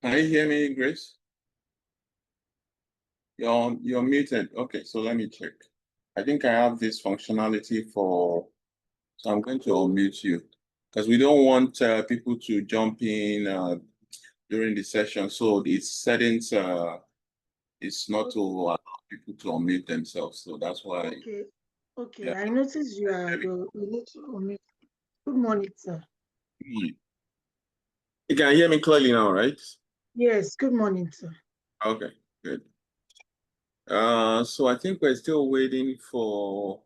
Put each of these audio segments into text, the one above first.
Can you hear me, Grace? You're muted. Okay, so let me check. I think I have this functionality so I'm going to unmute you because we don't want people to jump in during the session. So the settings is not to allow people to unmute themselves. So that's why. Okay. Yeah. I noticed you need to unmute. Good morning, sir. You can hear me clearly now, right? Yes, good morning, sir. Okay, good. So I think we're still waiting for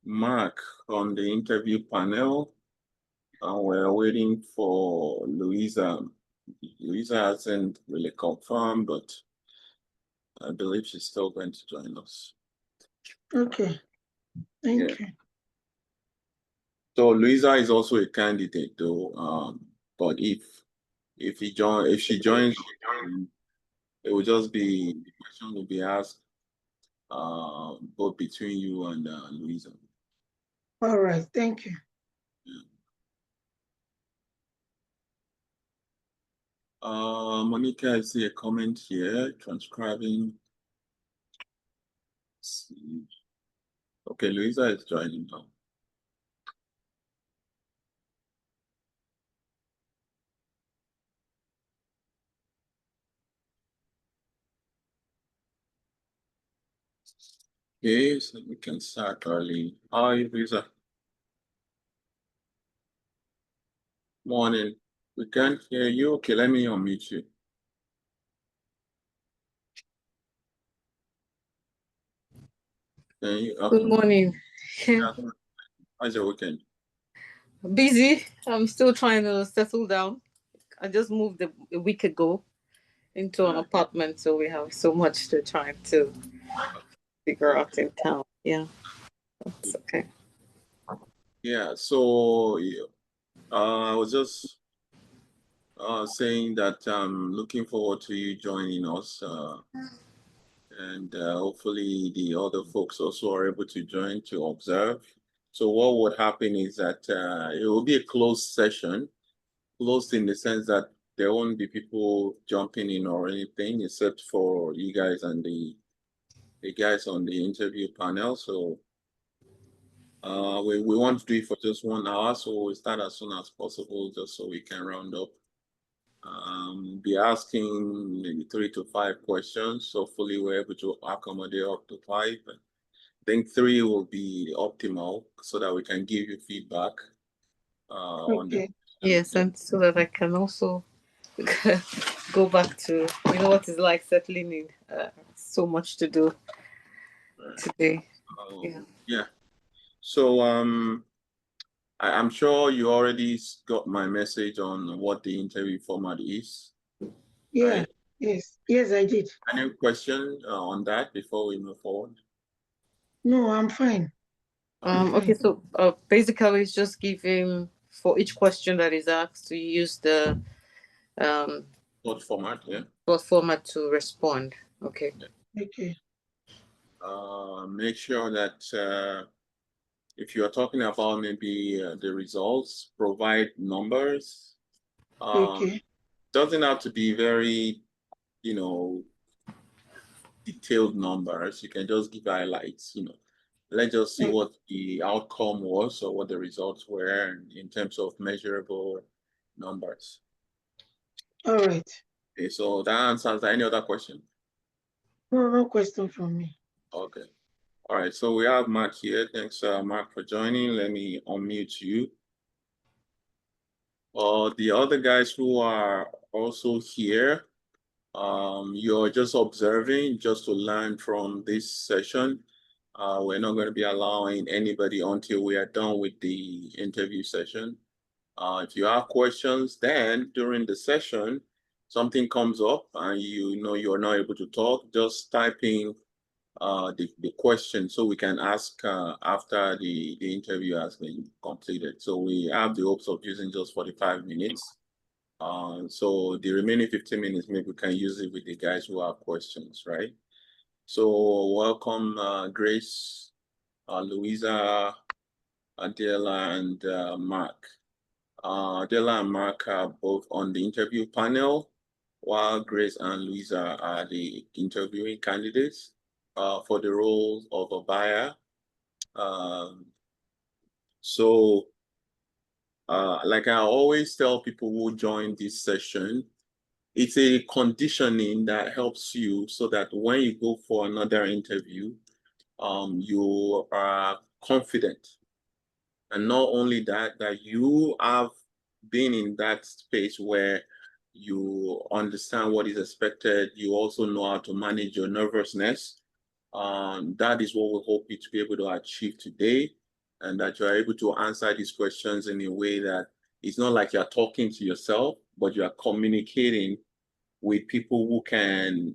Mark on the interview panel. We're waiting for Louisa. Louisa hasn't really confirmed, but I believe she's still going to join us. Okay, thank you. So Louisa is also a candidate, though. But if she joins, it will just be the question will be asked both between you and Louisa. All right, thank you. Monica, I see a comment here, transcribing. Okay, Louisa is joining now. Okay, so we can start early. Hi, Louisa. Morning. We can't hear you. Okay, let me unmute you. Good morning. How's your weekend? Busy. I'm still trying to settle down. I just moved a week ago into an apartment, so we have so much to try to figure out in town. Yeah, that's okay. Yeah, so I was just saying that I'm looking forward to you joining us. And hopefully the other folks also are able to join to observe. So what would happen is that it will be a closed session, closed in the sense that there won't be people jumping in or anything except for you guys and the guys on the interview panel. So we want to do it for just 1 hour, so we'll start as soon as possible just so we can round up. Be asking maybe 3 to 5 questions. So hopefully we're able to accommodate up to 5. I think 3 will be optimal so that we can give you feedback. On the Yes, and so that I can also go back to what it's like settling in. So much to do today. Yeah. So I'm sure you already got my message on what the interview format is. Yeah. Right? Yes, I did. Any question on that before we move forward? No, I'm fine. Okay, so basically it's just giving for each question that is asked to use the what format, yeah? What format to respond. Okay. Okay. Make sure that if you're talking about maybe the results, provide numbers. Okay. Doesn't have to be very, detailed numbers. You can just give highlights, Let's just see what the outcome was or what the results were in terms of measurable numbers. All right. Okay, so that answers any other question? No question from me. Okay. All right, so we have Mark here. Thanks, Mark, for joining. Let me unmute you. The other guys who are also here, you're just observing just to learn from this session. We're not going to be allowing anybody until we are done with the interview session. If you have questions, then during the session, something comes up and you're not able to talk, just type in the question so we can ask after the interview has been completed. So we have the hopes of using just 45 minutes. So the remaining 15 minutes, maybe we can use it with the guys who have questions, right? So welcome, Grace, Louisa, Adela, and Mark. Adela and Mark are both on the interview panel, while Grace and Louisa are the interviewing candidates for the role of a buyer. Like I always tell people who join this session, it's a conditioning that helps you so that when you go for another interview, you are confident. And not only that, that you have been in that space where you understand what is expected, you also know how to manage your nervousness. That is what we hope you to be able to achieve today, and that you are able to answer these questions in a way that it's not like you're talking to yourself, but you are communicating with people who can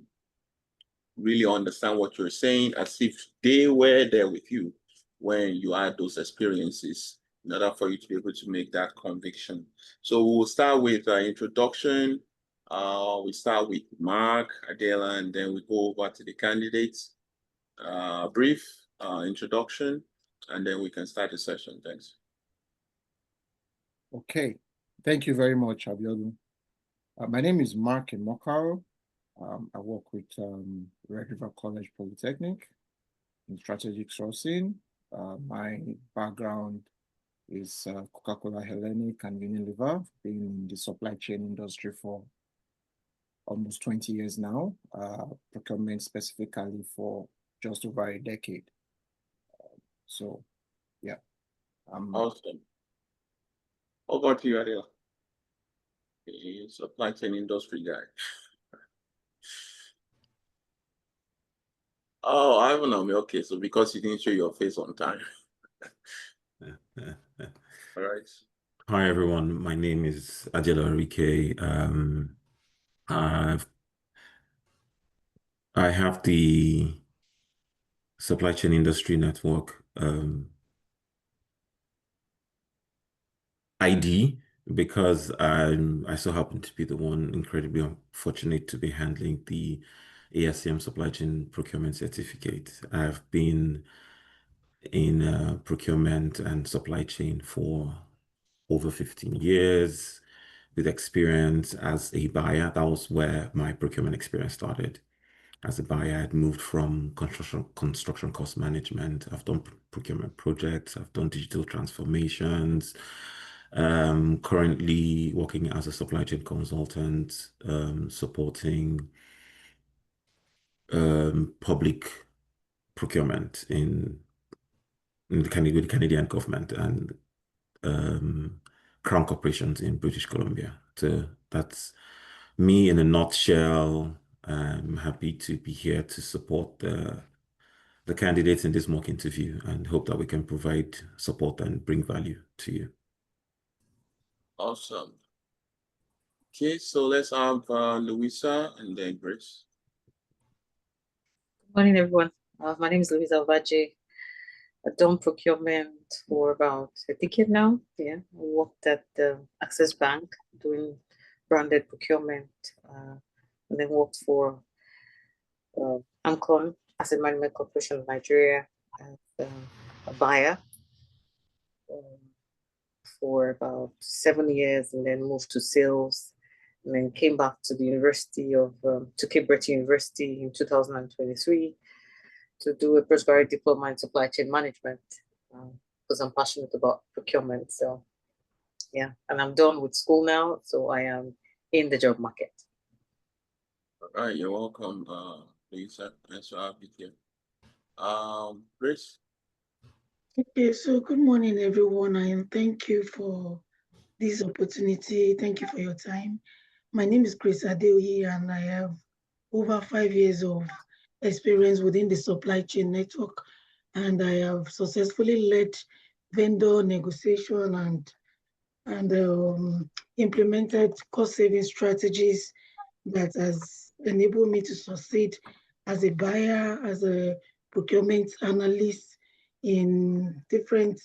really understand what you're saying as if they were there with you when you had those experiences, in order for you to be able to make that conviction. So we'll start with introduction. We start with Mark, Adela, and then we go over to the candidates. Brief introduction, and then we can start the session. Thanks. Okay, thank you very much, Abiodun. My name is Mark Imokaro. I work with Red River College Polytechnic in strategic sourcing. My background is Coca-Cola Hellenic and Unilever, been in the supply chain industry for almost 20 years now, procurement specifically for just over a decade. So, yeah. Awesome. Over to you, Adela. Supply chain industry guy. Oh, I don't know. Okay, so because you didn't show your face on time. All right. Hi, everyone. My name is Adela Enrique. I have the Supply Chain Industry Network ID because I so happen to be the one incredibly fortunate to be handling the ASCM Supply Chain Procurement Certificate. I've been in procurement and supply chain for over 15 years with experience as a buyer. That was where my procurement experience started. As a buyer, I'd moved from construction cost management. I've done procurement projects. I've done digital transformations. Currently working as a supply chain consultant, supporting public procurement in the Canadian government and Crown corporations in British Columbia. So that's me in a nutshell. I'm happy to be here to support the candidates in this mock interview and hope that we can provide support and bring value to you. Awesome. Okay, so let's have Louisa and then Grace. Good morning, everyone. My name is Louisa Vaje. I've done procurement for about a decade now. Yeah, I worked at the Access Bank doing branded procurement, and then worked for Amcon, Asset Management Corporation of Nigeria, as a buyer for about 7 years, and then moved to sales, and then came back to the University of to Cape Breton University in 2023 to do a postgraduate diploma in supply chain management because I'm passionate about procurement. So yeah, and I'm done with school now, so I am in the job market. All right, you're welcome, Lisa. Nice to have you here. Grace. Okay, so good morning, everyone, and thank you for this opportunity. Thank you for your time. My name is Grace Adeoye, and I have over 5 years of experience within the supply chain network, and I have successfully led vendor negotiation and implemented cost-saving strategies that has enabled me to succeed as a buyer, as a procurement analyst in different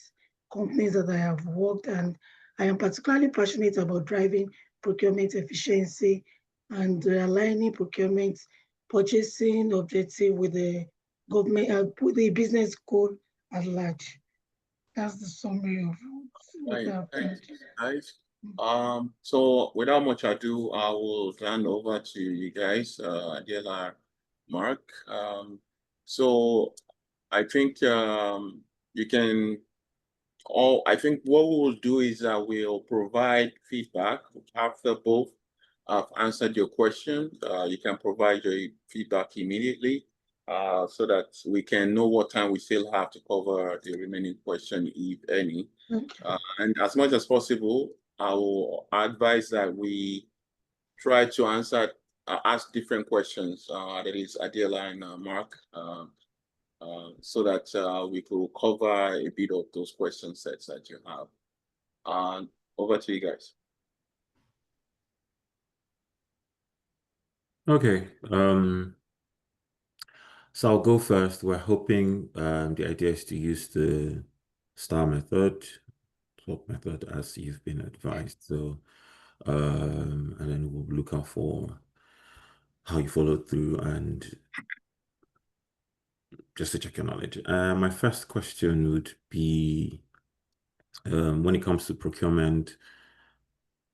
companies that I have worked. And I am particularly passionate about driving procurement efficiency and aligning procurement purchasing objective with the government, with the business goal at large. That's the summary of what I've done. Nice. So without much ado, I will hand over to you guys, Adela, Mark. So I think you can I think what we will do is we'll provide feedback after both have answered your question. You can provide your feedback immediately so that we can know what time we still have to cover the remaining question, if any. Okay. And as much as possible, I will advise that we try to ask different questions. That is Adela and Mark. So that we could cover a bit of those question sets that you have. Over to you guys. Okay. So I'll go first. We're hoping the idea is to use the STAR method, swap method, as you've been advised. So and then we'll look out for how you follow through and just to check your knowledge. My first question would be when it comes to procurement,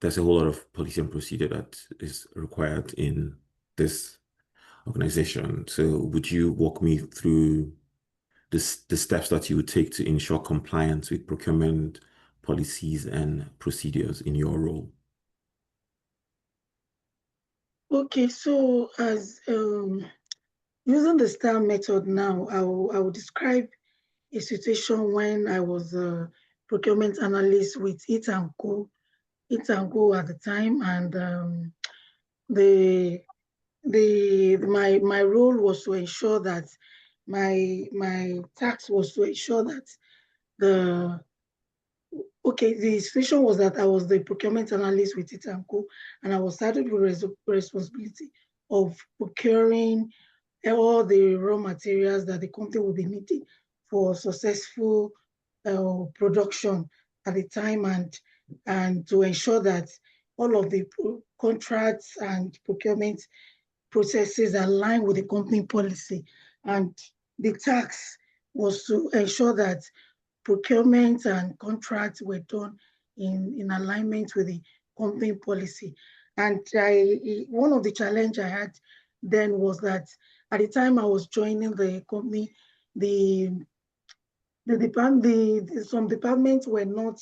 there's a whole lot of policy and procedure that is required in this organization. So would you walk me through the steps that you would take to ensure compliance with procurement policies and procedures in your role? Okay, so as using the STAR method now, I will describe a situation when I was a procurement analyst with Eat and Co at the time, and my role was to ensure that my task was to ensure that the situation was that I was the procurement analyst with Eat and Co, and I was saddled with responsibility of procuring all the raw materials that the company will be needing for successful production at the time, and to ensure that all of the contracts and procurement processes align with the company policy. And the task was to ensure that procurement and contracts were done in alignment with the company policy. And one of the challenge I had then was that at the time I was joining the company, some departments were not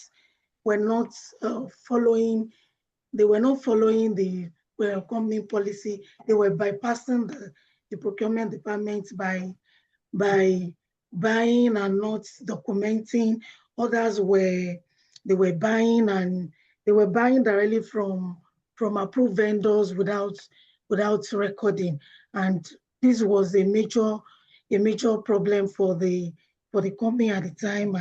following. They were not following the company policy. They were bypassing the procurement department by buying and not documenting. Others were buying directly from approved vendors without recording, and this was a major problem for the company at the time.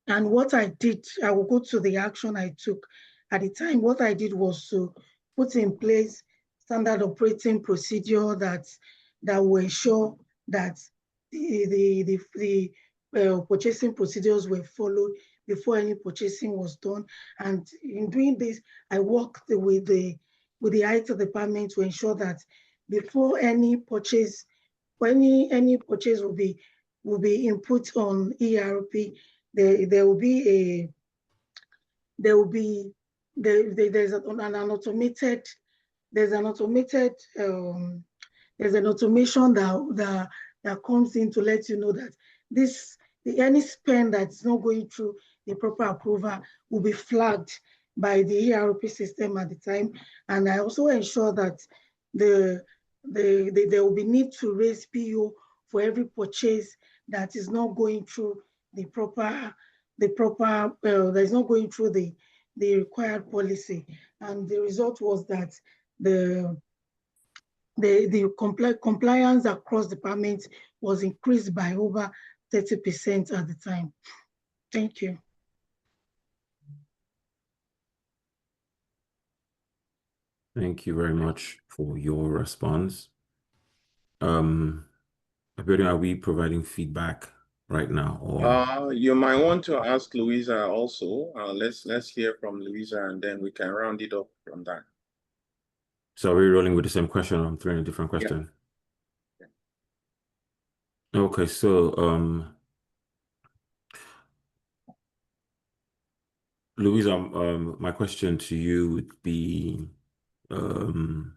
And what I did, I will go to the action I took at the time. What I did was to put in place standard operating procedure that will ensure that the purchasing procedures were followed before any purchasing was done. And in doing this, I worked with the IT department to ensure that before any purchase, any purchase will be input on ERP, there will be there's an automated there's an automation that comes in to let you know that any spend that's not going through the proper approval will be flagged by the ERP system at the time. And I also ensure that there will be need to raise PO for every purchase that is not going through that is not going through the required policy. And the result was that the compliance across departments was increased by over 30% at the time. Thank you. Thank you very much for your response. Abiodun, are we providing feedback right now, or You might want to ask Louisa also. Let's hear from Louisa, and then we can round it up from that. so are we rolling with the same question? I'm throwing a different question. Okay, so Louisa, my question to you would be, could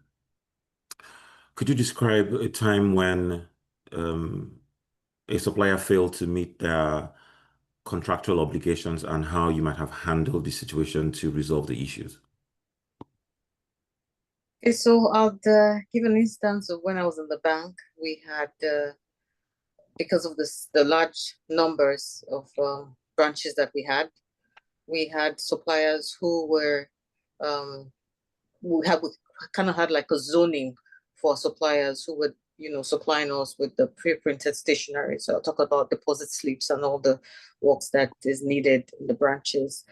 you describe a time when a supplier failed to meet their contractual obligations and how you might have handled the situation to resolve the issues? Okay, so I'll give an instance of when I was in the bank. We had, because of the large numbers of branches that we had suppliers who were, we kind of had like a zoning for suppliers who were, supplying us with the pre-printed stationery. So I'll talk about deposit slips and all the works that is needed in the branches.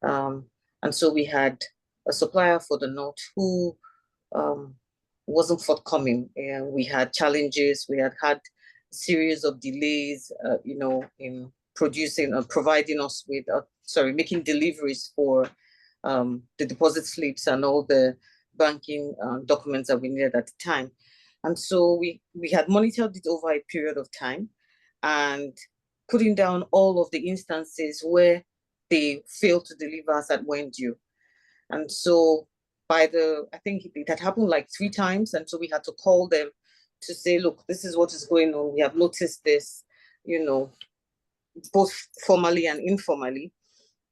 And so we had a supplier for the North who wasn't forthcoming. And we had challenges. We had a series of delays, in producing or providing us with, making deliveries for the deposit slips and all the banking documents that we needed at the time. And so we had monitored it over a period of time and putting down all of the instances where they failed to deliver us at when due. And so I think it had happened like 3 times. And so we had to call them to say, look, this is what is going on. We have noticed this, both formally and informally,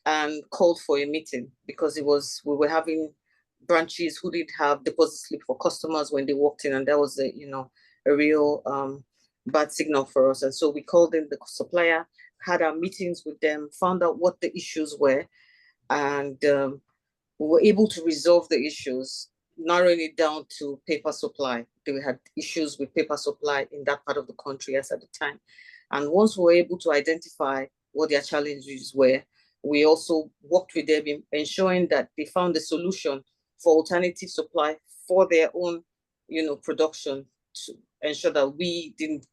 and called for a meeting because we were having branches who did have deposit slip for customers when they walked in, and that was a real bad signal for us. And so we called in the supplier, had our meetings with them, found out what the issues were, and we were able to resolve the issues, narrowing it down to paper supply. They had issues with paper supply in that part of the country as at the time. And once we were able to identify what their challenges were, we also worked with them in ensuring that they found a solution for alternative supply for their own, production, to ensure that we didn't,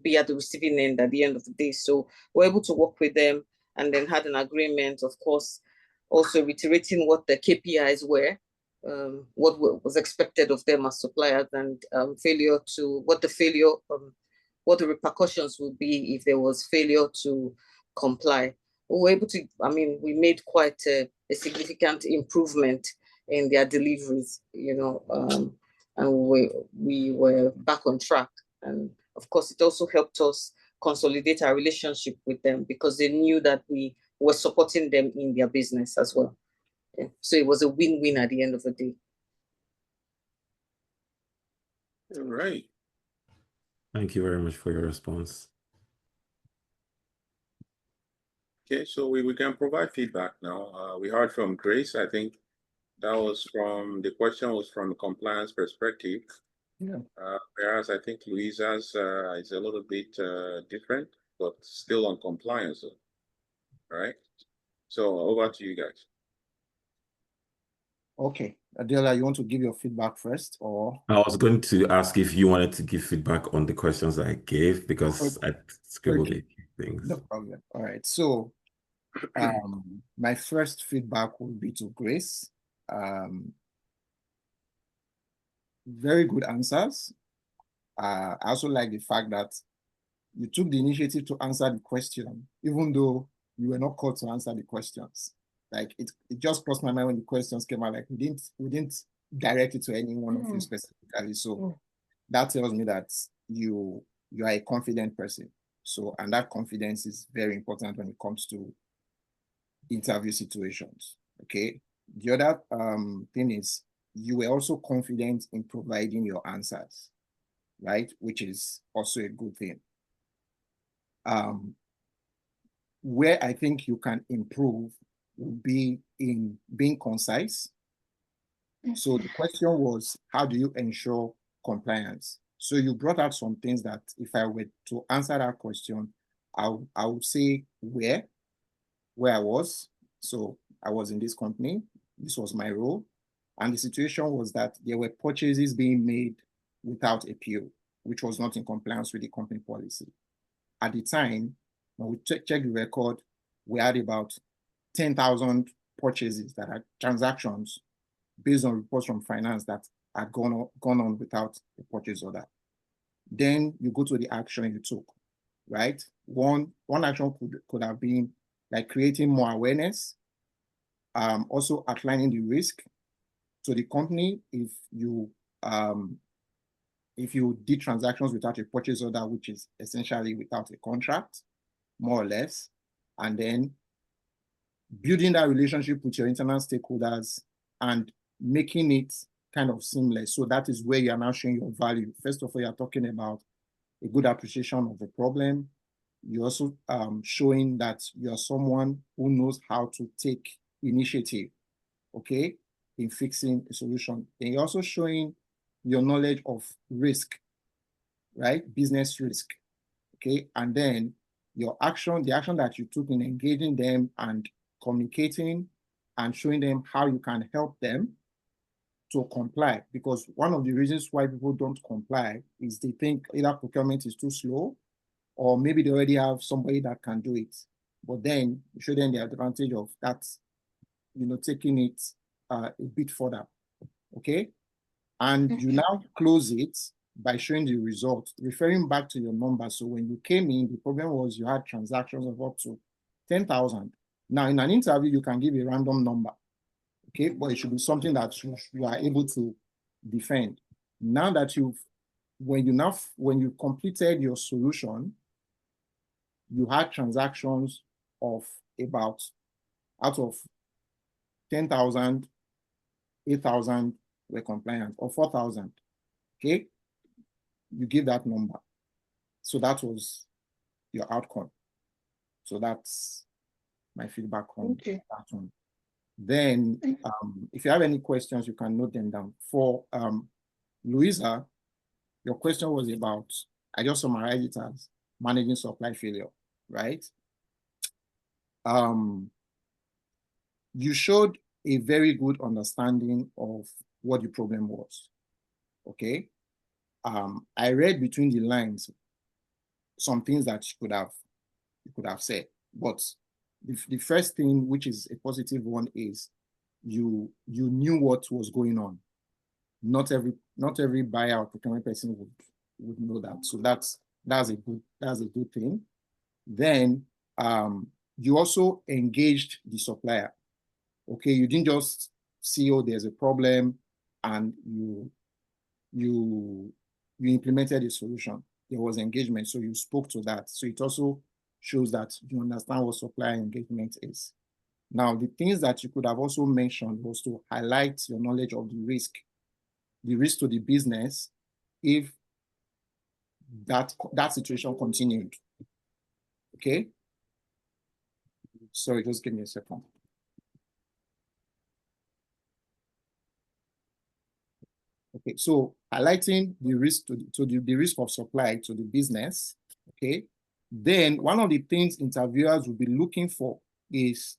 be at the receiving end at the end of the day. So we're able to work with them and then had an agreement, of course, also reiterating what the KPIs were, what was expected of them as suppliers, and what the repercussions would be if there was failure to comply. We were able to, we made quite a significant improvement in their deliveries, and we were back on track. And of course, it also helped us consolidate our relationship with them because they knew that we were supporting them in their business as well. Yeah. So it was a win-win at the end of the day. All right. Thank you very much for your response. Okay, so we can provide feedback now. We heard from Grace. I think the question was from a compliance perspective. Yeah. Whereas I think Louisa's is a little bit different, but still on compliance. All right. So over to you guys. Okay, Adela, you want to give your feedback first, or? I was going to ask if you wanted to give feedback on the questions that I gave because I scribbled a few things. No problem. All right. So my first feedback would be to Grace. Very good answers. I also like the fact that you took the initiative to answer the question, even though you were not called to answer the questions. Like it just crossed my mind when the questions came out. Like we didn't direct it to any one of you specifically. So that tells me that you are a confident person. So, and that confidence is very important when it comes to interview situations. Okay. The other thing is you were also confident in providing your answers, right? Which is also a good thing. Where I think you can improve would be in being concise. So the question was, how do you ensure compliance? So you brought out some things that if I were to answer that question, I would say where I was. So I was in this company, this was my role. And the situation was that there were purchases being made without a PO, which was not in compliance with the company policy. At the time, when we checked the record, we had about 10,000 purchases that are transactions based on reports from finance that had gone on without a purchase order. Then you go to the action you took, right? One action could have been like creating more awareness, also outlining the risk to the company if you did transactions without a purchase order, which is essentially without a contract, more or less, and then building that relationship with your internal stakeholders and making it kind of seamless. So that is where you are now showing your value. First of all, you're talking about a good appreciation of the problem. You're also showing that you're someone who knows how to take initiative, okay, in fixing a solution. And you're also showing your knowledge of risk, right? Business risk, okay? And then your action, the action that you took in engaging them and communicating and showing them how you can help them to comply. Because one of the reasons why people don't comply is they think either procurement is too slow or maybe they already have somebody that can do it. But then you show them the advantage of that, you know, taking it a bit further, okay? And you now close it by showing the result, referring back to your number. So when you came in, the problem was you had transactions of up to 10,000. Now in an interview, you can give a random number, okay? But it should be something that you are able to defend. Now that when you completed your solution, you had transactions of about, out of 10,000, 8,000 were compliant, or 4,000, okay? You give that number. So that was your outcome. So that's my feedback on that one. Then if you have any questions, you can note them down. For Louisa, your question was about, I just summarized it as managing supply failure, right? You showed a very good understanding of what the problem was, okay? I read between the lines some things that you could have said, but the first thing, which is a positive one, is you knew what was going on. Not every buyer or procurement person would know that. So that's a good thing. Then you also engaged the supplier. Okay, you didn't just see, oh, there's a problem, and you implemented a solution. There was engagement, so you spoke to that. So it also shows that you understand what supplier engagement is. Now, the things that you could have also mentioned was to highlight your knowledge of the risk to the business if that situation continued. Okay? Sorry, just give me a second. Okay, so highlighting the risk the risk of supply to the business, okay? Then one of the things interviewers will be looking for is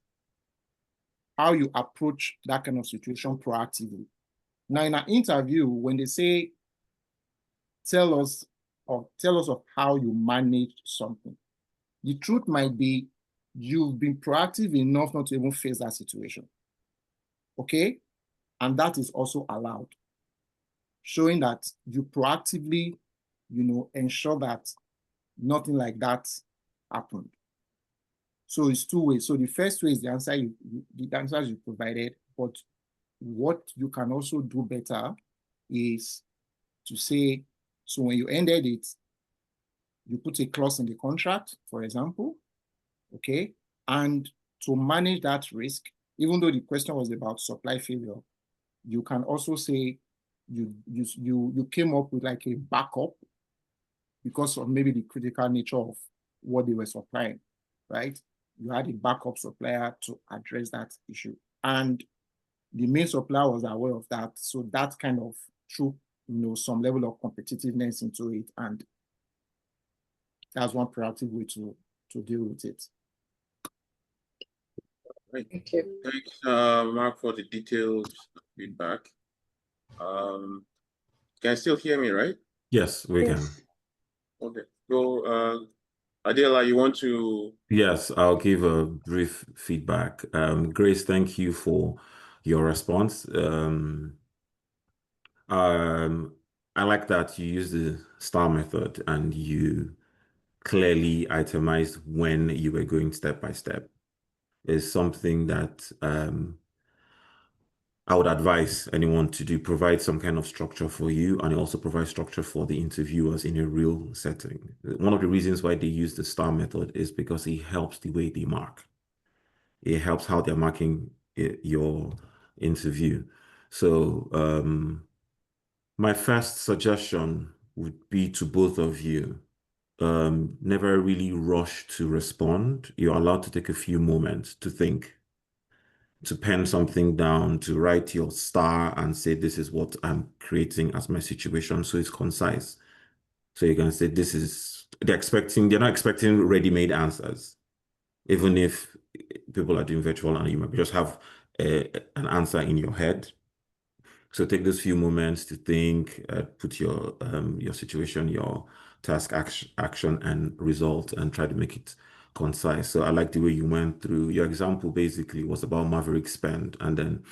how you approach that kind of situation proactively. Now, in an interview, when they say, tell us of how you managed something, the truth might be you've been proactive enough not to even face that situation, okay? And that is also allowed, showing that you proactively, ensure that nothing like that happened. So it's two ways. So the first way is the answers you provided, but what you can also do better is to say, so when you ended it, you put a clause in the contract, for example, okay? And to manage that risk, even though the question was about supply failure, you can also say you came up with like a backup because of maybe the critical nature of what they were supplying, right? You had a backup supplier to address that issue. And the main supplier was aware of that. So that kind of threw, some level of competitiveness into it. And that's one proactive way to deal with it. Right. Thank you. Thanks, Mark, for the detailed feedback. Can you still hear me, right? Yes, we can. Okay. So, Adela, you want to? Yes, I'll give a brief feedback. Grace, thank you for your response. I like that you use the STAR method and you clearly itemized when you were going step by step. is something that I would advise anyone to do. Provide some kind of structure for you, and also provide structure for the interviewers in a real setting. One of the reasons why they use the STAR method is because it helps the way they mark. It helps how they're marking your interview. So my first suggestion would be to both of you, never really rush to respond. You're allowed to take a few moments to think, to pen something down, to write your star and say, this is what I'm creating as my situation. So it's concise. So you can say, they're not expecting ready-made answers. Even if people are doing virtual and you might just have an answer in your head. So take those few moments to think, put your situation, your task, action, and result, and try to make it concise. So I like the way you went through. Your example basically was about Maverick Spend, and then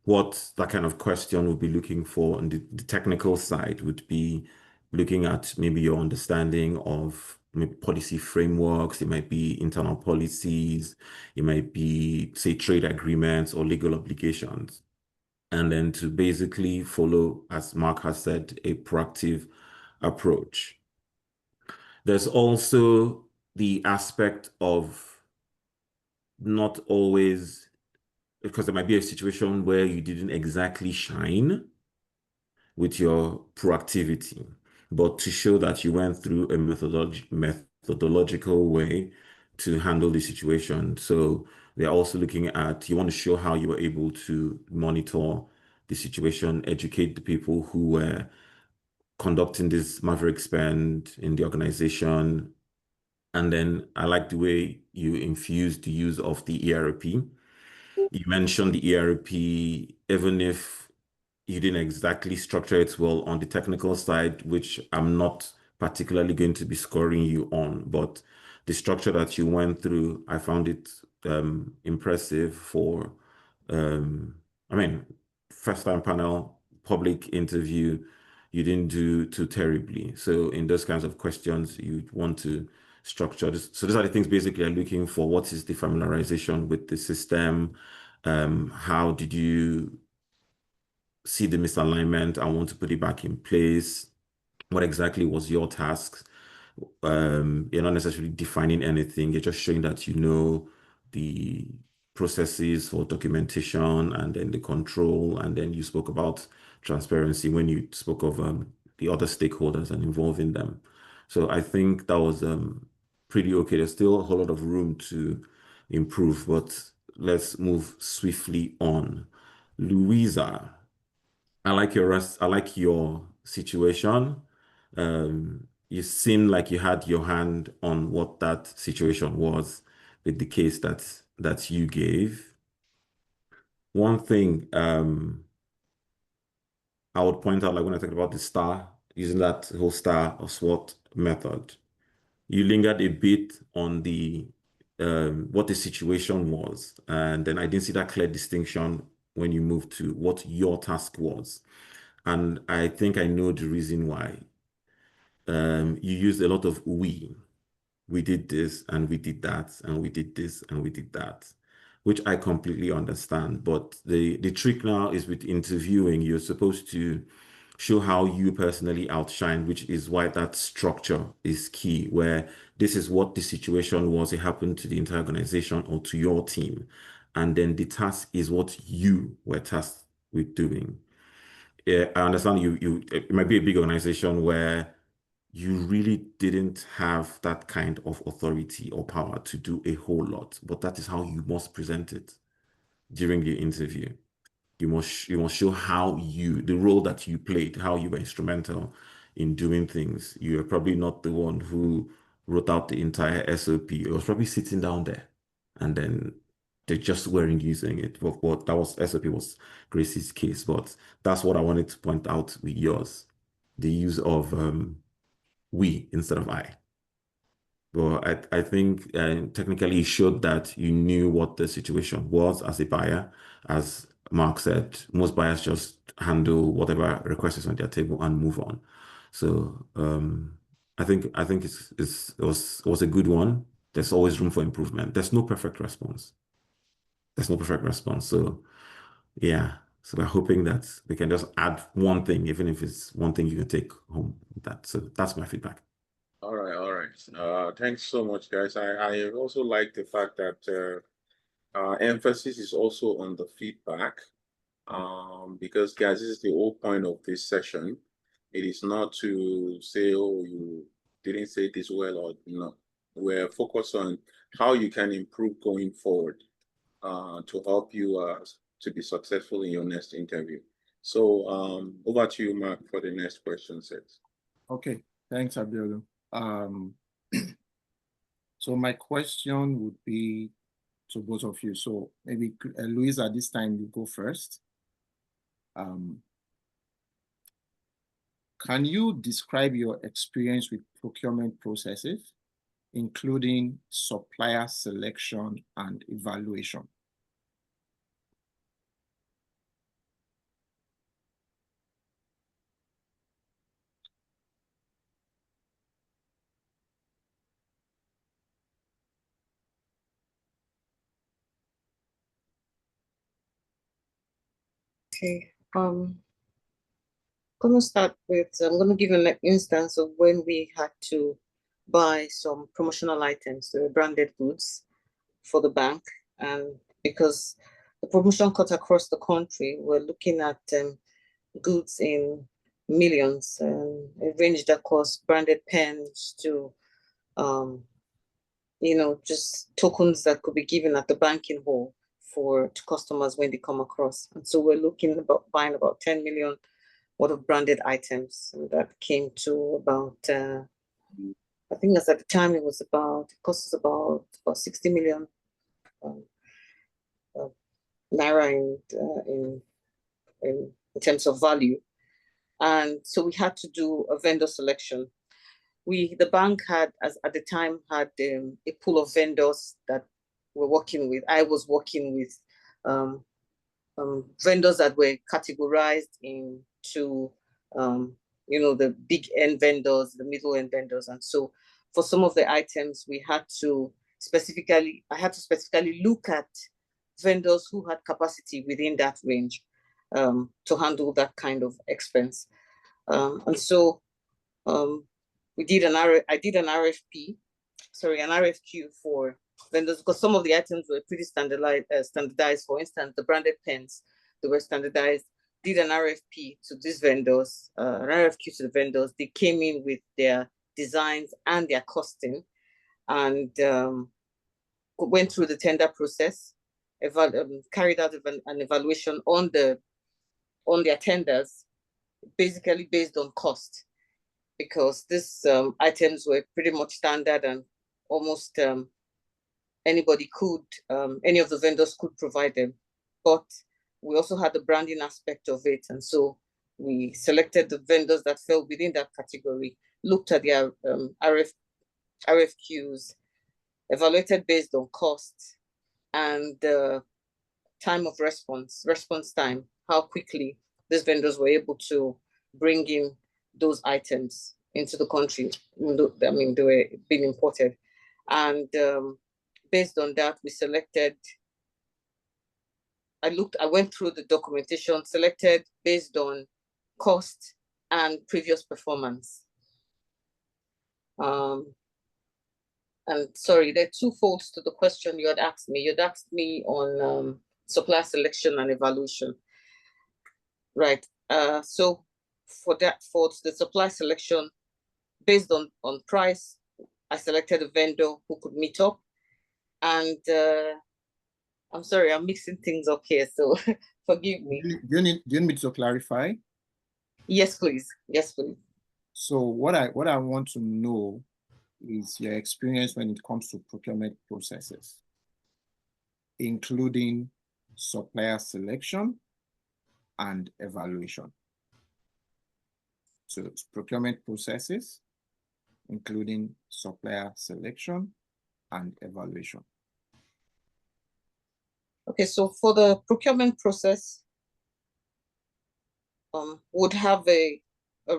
what that kind of question would be looking for on the technical side would be looking at maybe your understanding of maybe policy frameworks. It might be internal policies. It might be, say, trade agreements or legal obligations. And then to basically follow, as Mark has said, a proactive approach. There's also the aspect of not always, because there might be a situation where you didn't exactly shine with your proactivity, but to show that you went through a methodological way to handle the situation. So they're also looking at, you want to show how you were able to monitor the situation, educate the people who were conducting this Maverick Spend in the organization. And then I like the way you infused the use of the ERP. You mentioned the ERP, even if you didn't exactly structure it well on the technical side, which I'm not particularly going to be scoring you on, but the structure that you went through, I found it impressive for, I mean, first time panel, public interview, you didn't do too terribly. So in those kinds of questions, you want to structure this. So these are the things basically I'm looking for. What is the familiarization with the system? How did you see the misalignment? I want to put it back in place. What exactly was your task? You're not necessarily defining anything. You're just showing that you know the processes for documentation and then the control. And then you spoke about transparency when you spoke of the other stakeholders and involving them. So I think that was pretty okay. There's still a whole lot of room to improve, but let's move swiftly on. Louisa, I like your situation. You seem like you had your hand on what that situation was with the case that you gave. One thing I would point out, like when I talked about the star, using that whole star or SWOT method, you lingered a bit on the what the situation was, and then I didn't see that clear distinction when you moved to what your task was. And I think I know the reason why. You used a lot of we. We did this and we did that and we did this and we did that, which I completely understand. But the trick now is with interviewing, you're supposed to show how you personally outshine, which is why that structure is key, where this is what the situation was, it happened to the entire organization or to your team. And then the task is what you were tasked with doing. Yeah, I understand it might be a big organization where you really didn't have that kind of authority or power to do a whole lot, but that is how you must present it during the interview. You must show how the role that you played, how you were instrumental in doing things. You are probably not the one who wrote out the entire SOP. It was probably sitting down there, and then they just weren't using it. But that was SOP was Gracie's case, but that's what I wanted to point out with yours, the use of we instead of I. Well, I think technically it showed that you knew what the situation was as a buyer. As Mark said, most buyers just handle whatever request is on their table and move on. So I think it was a good one. There's always room for improvement. There's no perfect response. there's no perfect response. So yeah, so we're hoping that we can just add one thing, even if it's one thing you can take home with that. So that's my feedback. All right, all right. Thanks so much, guys. I also like the fact that emphasis is also on the feedback. Because guys, this is the whole point of this session. It is not to say, oh, you didn't say this well, or no. We're focused on how you can improve going forward to help you to be successful in your next interview. So over to you, Mark, for the next question set. Okay, thanks, Abiodun. So my question would be to both of you. So maybe Louisa, this time you go first. Can you describe your experience with procurement processes, including supplier selection and evaluation? Okay. Gonna start with, I'm gonna give an instance of when we had to buy some promotional items, branded goods for the bank. And because the promotion cut across the country, we're looking at goods in millions, and it ranged across branded pens to, just tokens that could be given at the banking hall to customers when they come across. And so we're looking about buying about 10 million worth of branded items, and that came to about, I think at the time it cost us about 60 million naira in terms of value. And so we had to do a vendor selection. The bank had, at the time, had a pool of vendors that we're working with. I was working with vendors that were categorized into, the big end vendors, the middle end vendors. And so for some of the items, I had to specifically look at vendors who had capacity within that range to handle that kind of expense. And so I did an RFQ for vendors, because some of the items were pretty standardized. For instance, the branded pens, they were standardized. Did an RFP to these vendors, an RFQ to the vendors. They came in with their designs and their costing, and went through the tender process, carried out an evaluation on their tenders, basically based on cost, because these items were pretty much standard, and almost any of the vendors could provide them. But we also had the branding aspect of it. And so we selected the vendors that fell within that category, looked at their RFQs, evaluated based on cost and time of response time, how quickly these vendors were able to bring in those items into the country. I mean, they were being imported. And based on that, we selected, I went through the documentation, selected based on cost and previous performance. And sorry, there are two folds to the question you had asked me. You'd asked me on supplier selection and evaluation. Right. So for the supply selection, based on price, I selected a vendor who could meet up. And I'm sorry, I'm mixing things up here, so forgive me. Do you need me to clarify? Yes, please. Yes, please. So what I want to know is your experience when it comes to procurement processes, including supplier selection and evaluation. So it's procurement processes, including supplier selection and evaluation. Okay, so for the procurement process, would have a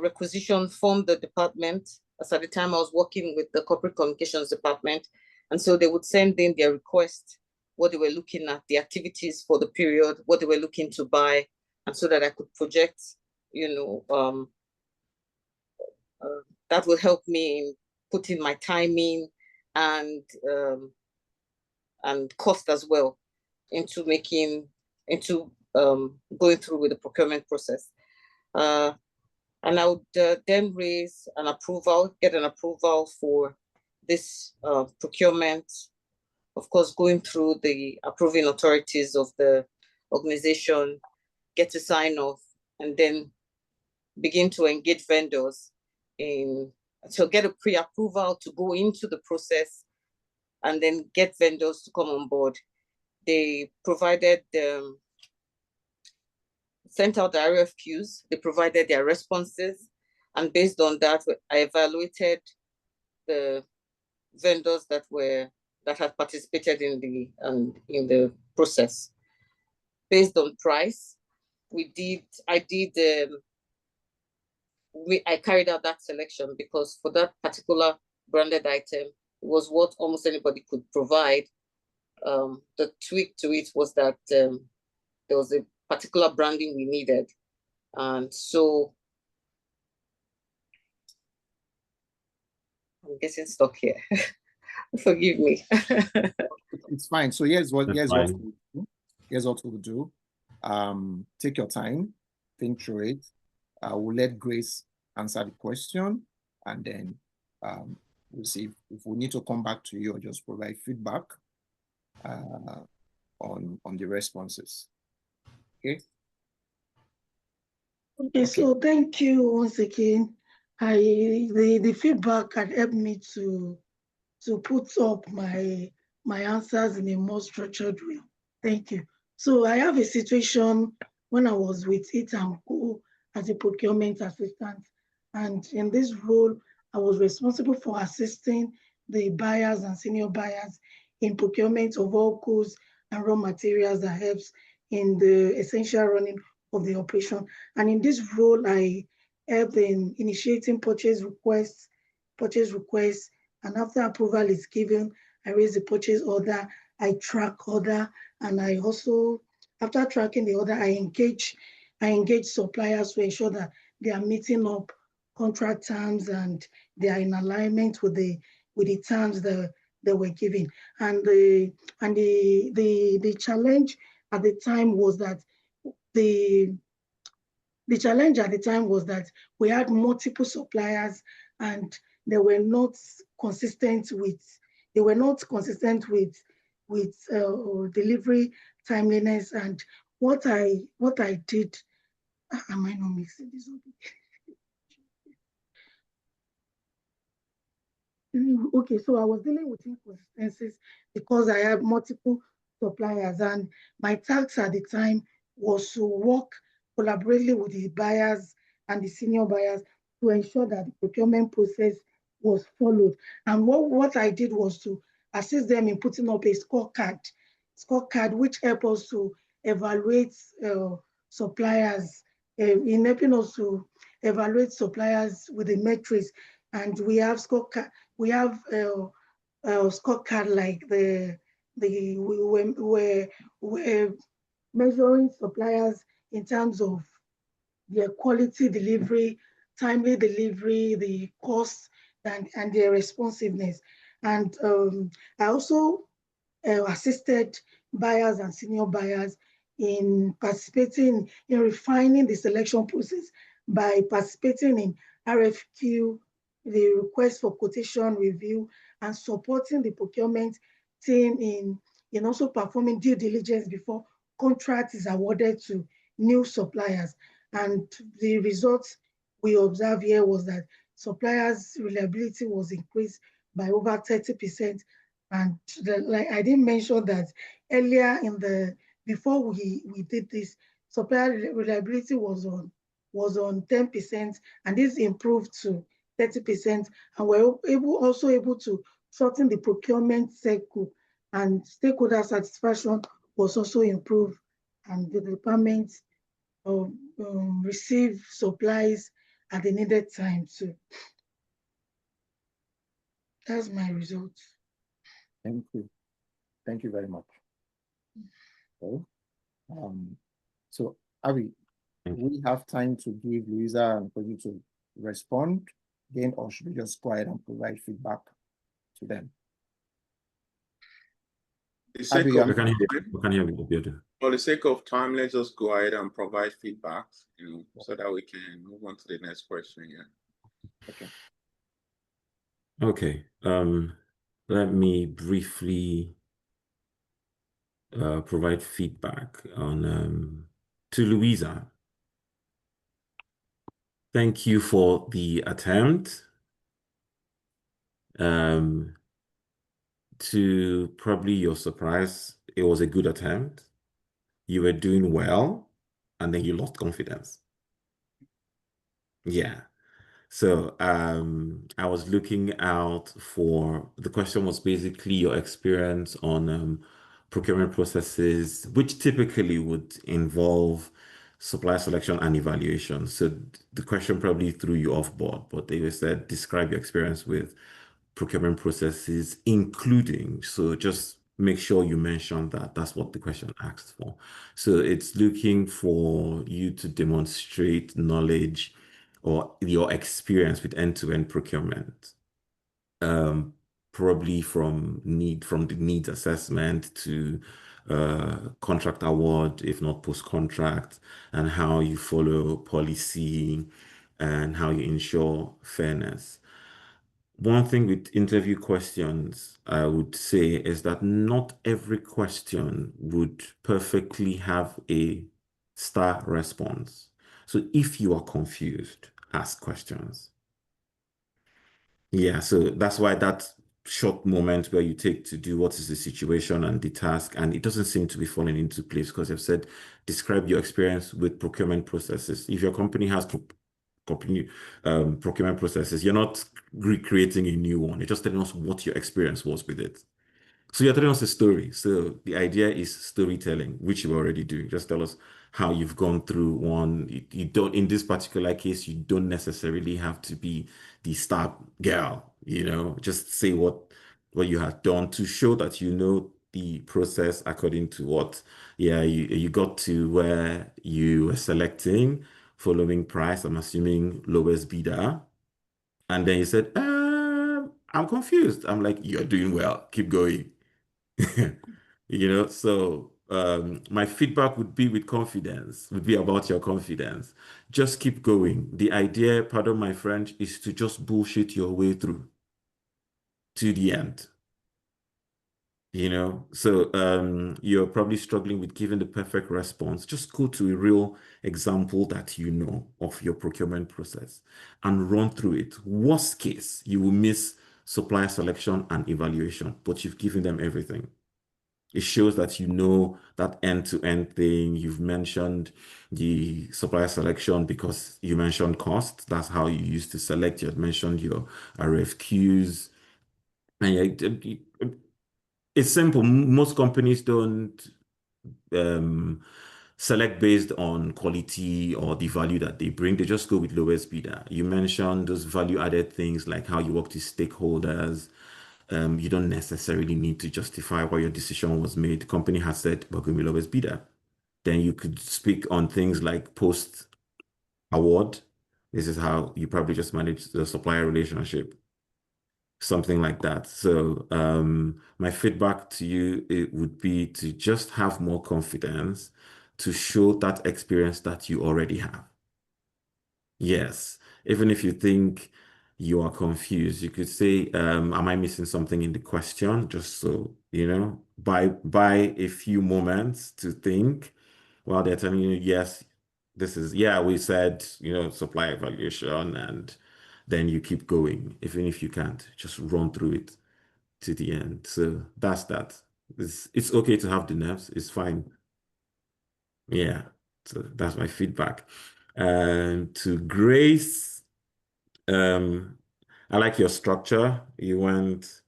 requisition from the department. As at the time I was working with the corporate communications department. And so they would send in their request, what they were looking at, the activities for the period, what they were looking to buy, and so that I could project, that will help me in putting my timing and cost as well into going through with the procurement process. And I would then raise an approval, get an approval for this procurement, of course, going through the approving authorities of the organization, get a sign off, and then begin to engage vendors so get a pre-approval to go into the process, and then get vendors to come on board. They sent out the RFQs, they provided their responses, and based on that, I evaluated the vendors that had participated in the process. Based on price, I carried out that selection because for that particular branded item, it was what almost anybody could provide. The tweak to it was that there was a particular branding we needed. And so I'm getting stuck here. Forgive me. It's fine. So here's what That's we'll fine. do. Here's what we'll do. Take your time, think through it. We'll let Grace answer the question, and then we'll see if we need to come back to you or just provide feedback on the responses. Okay. Okay, so thank you once again. The feedback had helped me to put up my answers in a more structured way. Thank you. So I have a situation when I was with Eat&Co as a procurement assistant. And in this role, I was responsible for assisting the buyers and senior buyers in procurement of all goods and raw materials that helps in the essential running of the operation. And in this role, I helped in initiating purchase requests, and after approval is given, I raise the purchase order, I track order, and I also, after tracking the order, I engage suppliers to ensure that they are meeting up contract terms and they are in alignment with the terms that they were given. And the challenge at the time was that the challenge at the time was that we had multiple suppliers and they were not consistent with delivery timeliness. And what I did, am I not mixing this up? Okay, so I was dealing with inconsistencies because I have multiple suppliers, and my task at the time was to work collaboratively with the buyers and the senior buyers to ensure that the procurement process was followed. And what I did was to assist them in putting up a scorecard which helped us to evaluate suppliers, in helping us to evaluate suppliers with the metrics. And we have scorecard. We have a scorecard like we're measuring suppliers in terms of their quality delivery, timely delivery, the cost, and their responsiveness. And I also assisted buyers and senior buyers in participating in refining the selection process by participating in RFQ, the request for quotation review, and supporting the procurement team in also performing due diligence before contract is awarded to new suppliers. And the results we observed here was that suppliers' reliability was increased by over 30%. And like I didn't mention that earlier before we did this, supplier reliability was on 10%, and this improved to 30%. And we're also able to shorten the procurement cycle, and stakeholder satisfaction was also improved, and the department receive supplies at the needed time too. That's my results. Thank you. Thank you very much. Okay. So Abby, we have time to give Louisa and Koji to respond again, or should we just go ahead and provide feedback to them? The sake Abby, of I can hear you. time, I can hear you, Abiodun. for the sake of time, let's just go ahead and provide feedback, so that we can move on to the next question. Yeah. Okay. Okay. Let me briefly provide feedback on to Louisa. Thank you for the attempt. To probably your surprise, it was a good attempt. You were doing well, and then you lost confidence. Yeah. So I was looking out for, the question was basically your experience on procurement processes, which typically would involve supply selection and evaluation. So the question probably threw you off board, but they said, describe your experience with procurement processes, including, so just make sure you mention that. That's what the question asked for. So it's looking for you to demonstrate knowledge or your experience with end-to-end procurement, probably from the needs assessment to contract award, if not post-contract, and how you follow policy and how you ensure fairness. One thing with interview questions, I would say, is that not every question would perfectly have a star response. So if you are confused, ask questions. Yeah, so that's why that short moment where you take to do what is the situation and the task, and it doesn't seem to be falling into place because you've said, describe your experience with procurement processes. If your company has procurement processes, you're not recreating a new one. You're just telling us what your experience was with it. So you're telling us a story. So the idea is storytelling, which you already do. Just tell us how you've gone through one. You don't, in this particular case, you don't necessarily have to be the star girl, just say what you have done to show that you know the process according to what, you got to where you were selecting following price, I'm assuming lowest bidder. And then you said, I'm confused. I'm like, you're doing well, keep going. So my feedback would be about your confidence. Just keep going. The idea, pardon my French, is to just bullshit your way through to the end. So you're probably struggling with giving the perfect response. Just go to a real example that you know of your procurement process and run through it. Worst case, you will miss supplier selection and evaluation, but you've given them everything. It shows that you know that end-to-end thing. You've mentioned the supplier selection because you mentioned cost. That's how you used to select. You had mentioned your RFQs. And it's simple. Most companies don't select based on quality or the value that they bring. They just go with lowest bidder. You mentioned those value-added things like how you work with stakeholders. You don't necessarily need to justify why your decision was made. The company has said, we're going to be lowest bidder. Then you could speak on things like post-award. This is how you probably just manage the supplier relationship, something like that. So my feedback to you, it would be to just have more confidence to show that experience that you already have. Yes, even if you think you are confused, you could say, am I missing something in the question? Just so, buy a few moments to think while they're telling you, yes, we said, supply evaluation, and then you keep going. Even if you can't, just run through it to the end. So that's that. It's okay to have the nerves. It's fine. Yeah. So that's my feedback. To Grace, I like your structure. You went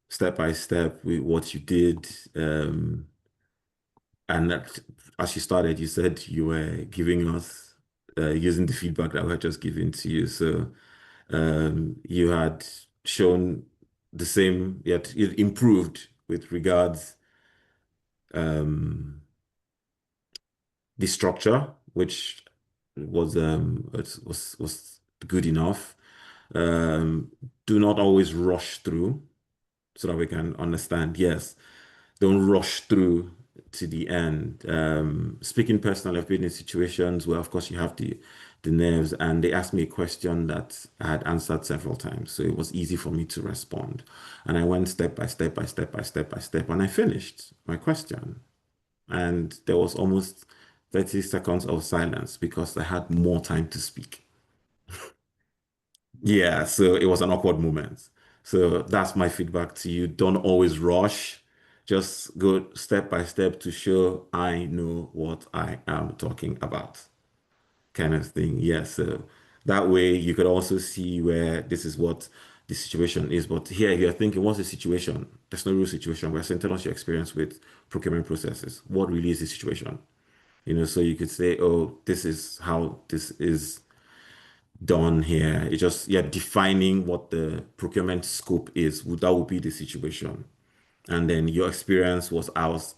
step by step with what you did. And as you started, you said you were giving us, using the feedback that we had just given to you. So you had shown the same, yet it improved with regards the structure, which was was good enough. Do not always rush through, so that we can understand. Yes, don't rush through to the end. Speaking personally, I've been in situations where, of course, you have the nerves, and they asked me a question that I had answered several times, so it was easy for me to respond. And I went step by step by step by step by step, and I finished my question. And there was almost 30 seconds of silence because I had more time to speak. Yeah, so it was an awkward moment. So that's my feedback to you. Don't always rush. Just go step by step to show I know what I am talking about, kind of thing. Yeah, so that way you could also see where this is what the situation is. But here you're thinking, what's the situation? There's no real situation. We're saying, tell us your experience with procurement processes. What really is the situation? So you could say, oh, this is how this is done here. It's just, yeah, defining what the procurement scope is. That would be the situation. And then your experience was I was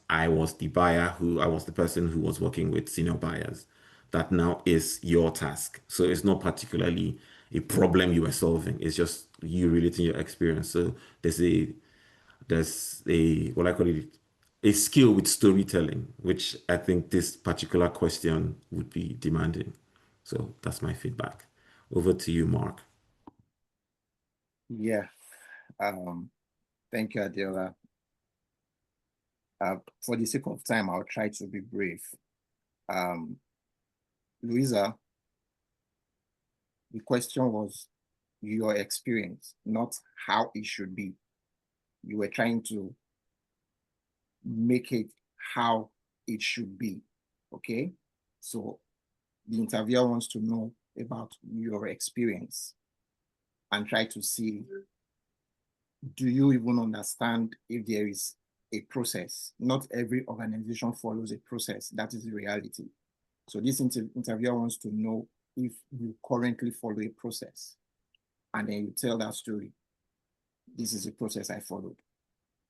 the buyer I was the person who was working with senior buyers. That now is your task. So it's not particularly a problem you were solving. It's just you relating your experience. So there's a what I call it, a skill with storytelling, which I think this particular question would be demanding. So that's my feedback. Over to you, Mark. Yeah. Thank you, Adela. For the sake of time, I'll try to be brief. Louisa, the question was your experience, not how it should be. You were trying to make it how it should be, okay? So the interviewer wants to know about your experience and try to see, do you even understand if there is a process? Not every organization follows a process. That is the reality. So this interviewer wants to know if you currently follow a process. And then you tell that story. This is a process I followed.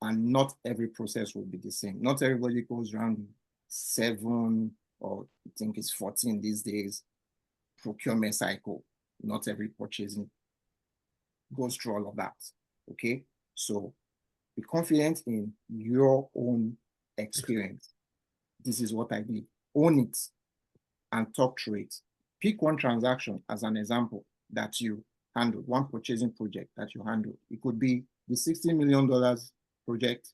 And not every process will be the same. Not everybody goes around 7 or I think it's 14 these days procurement cycle. Not every purchasing goes through all of that. Okay, so be confident in your own experience. This is what I did. Own it and talk through it. Pick one transaction as an example that you handled, one purchasing project that you handled. It could be the $60 million project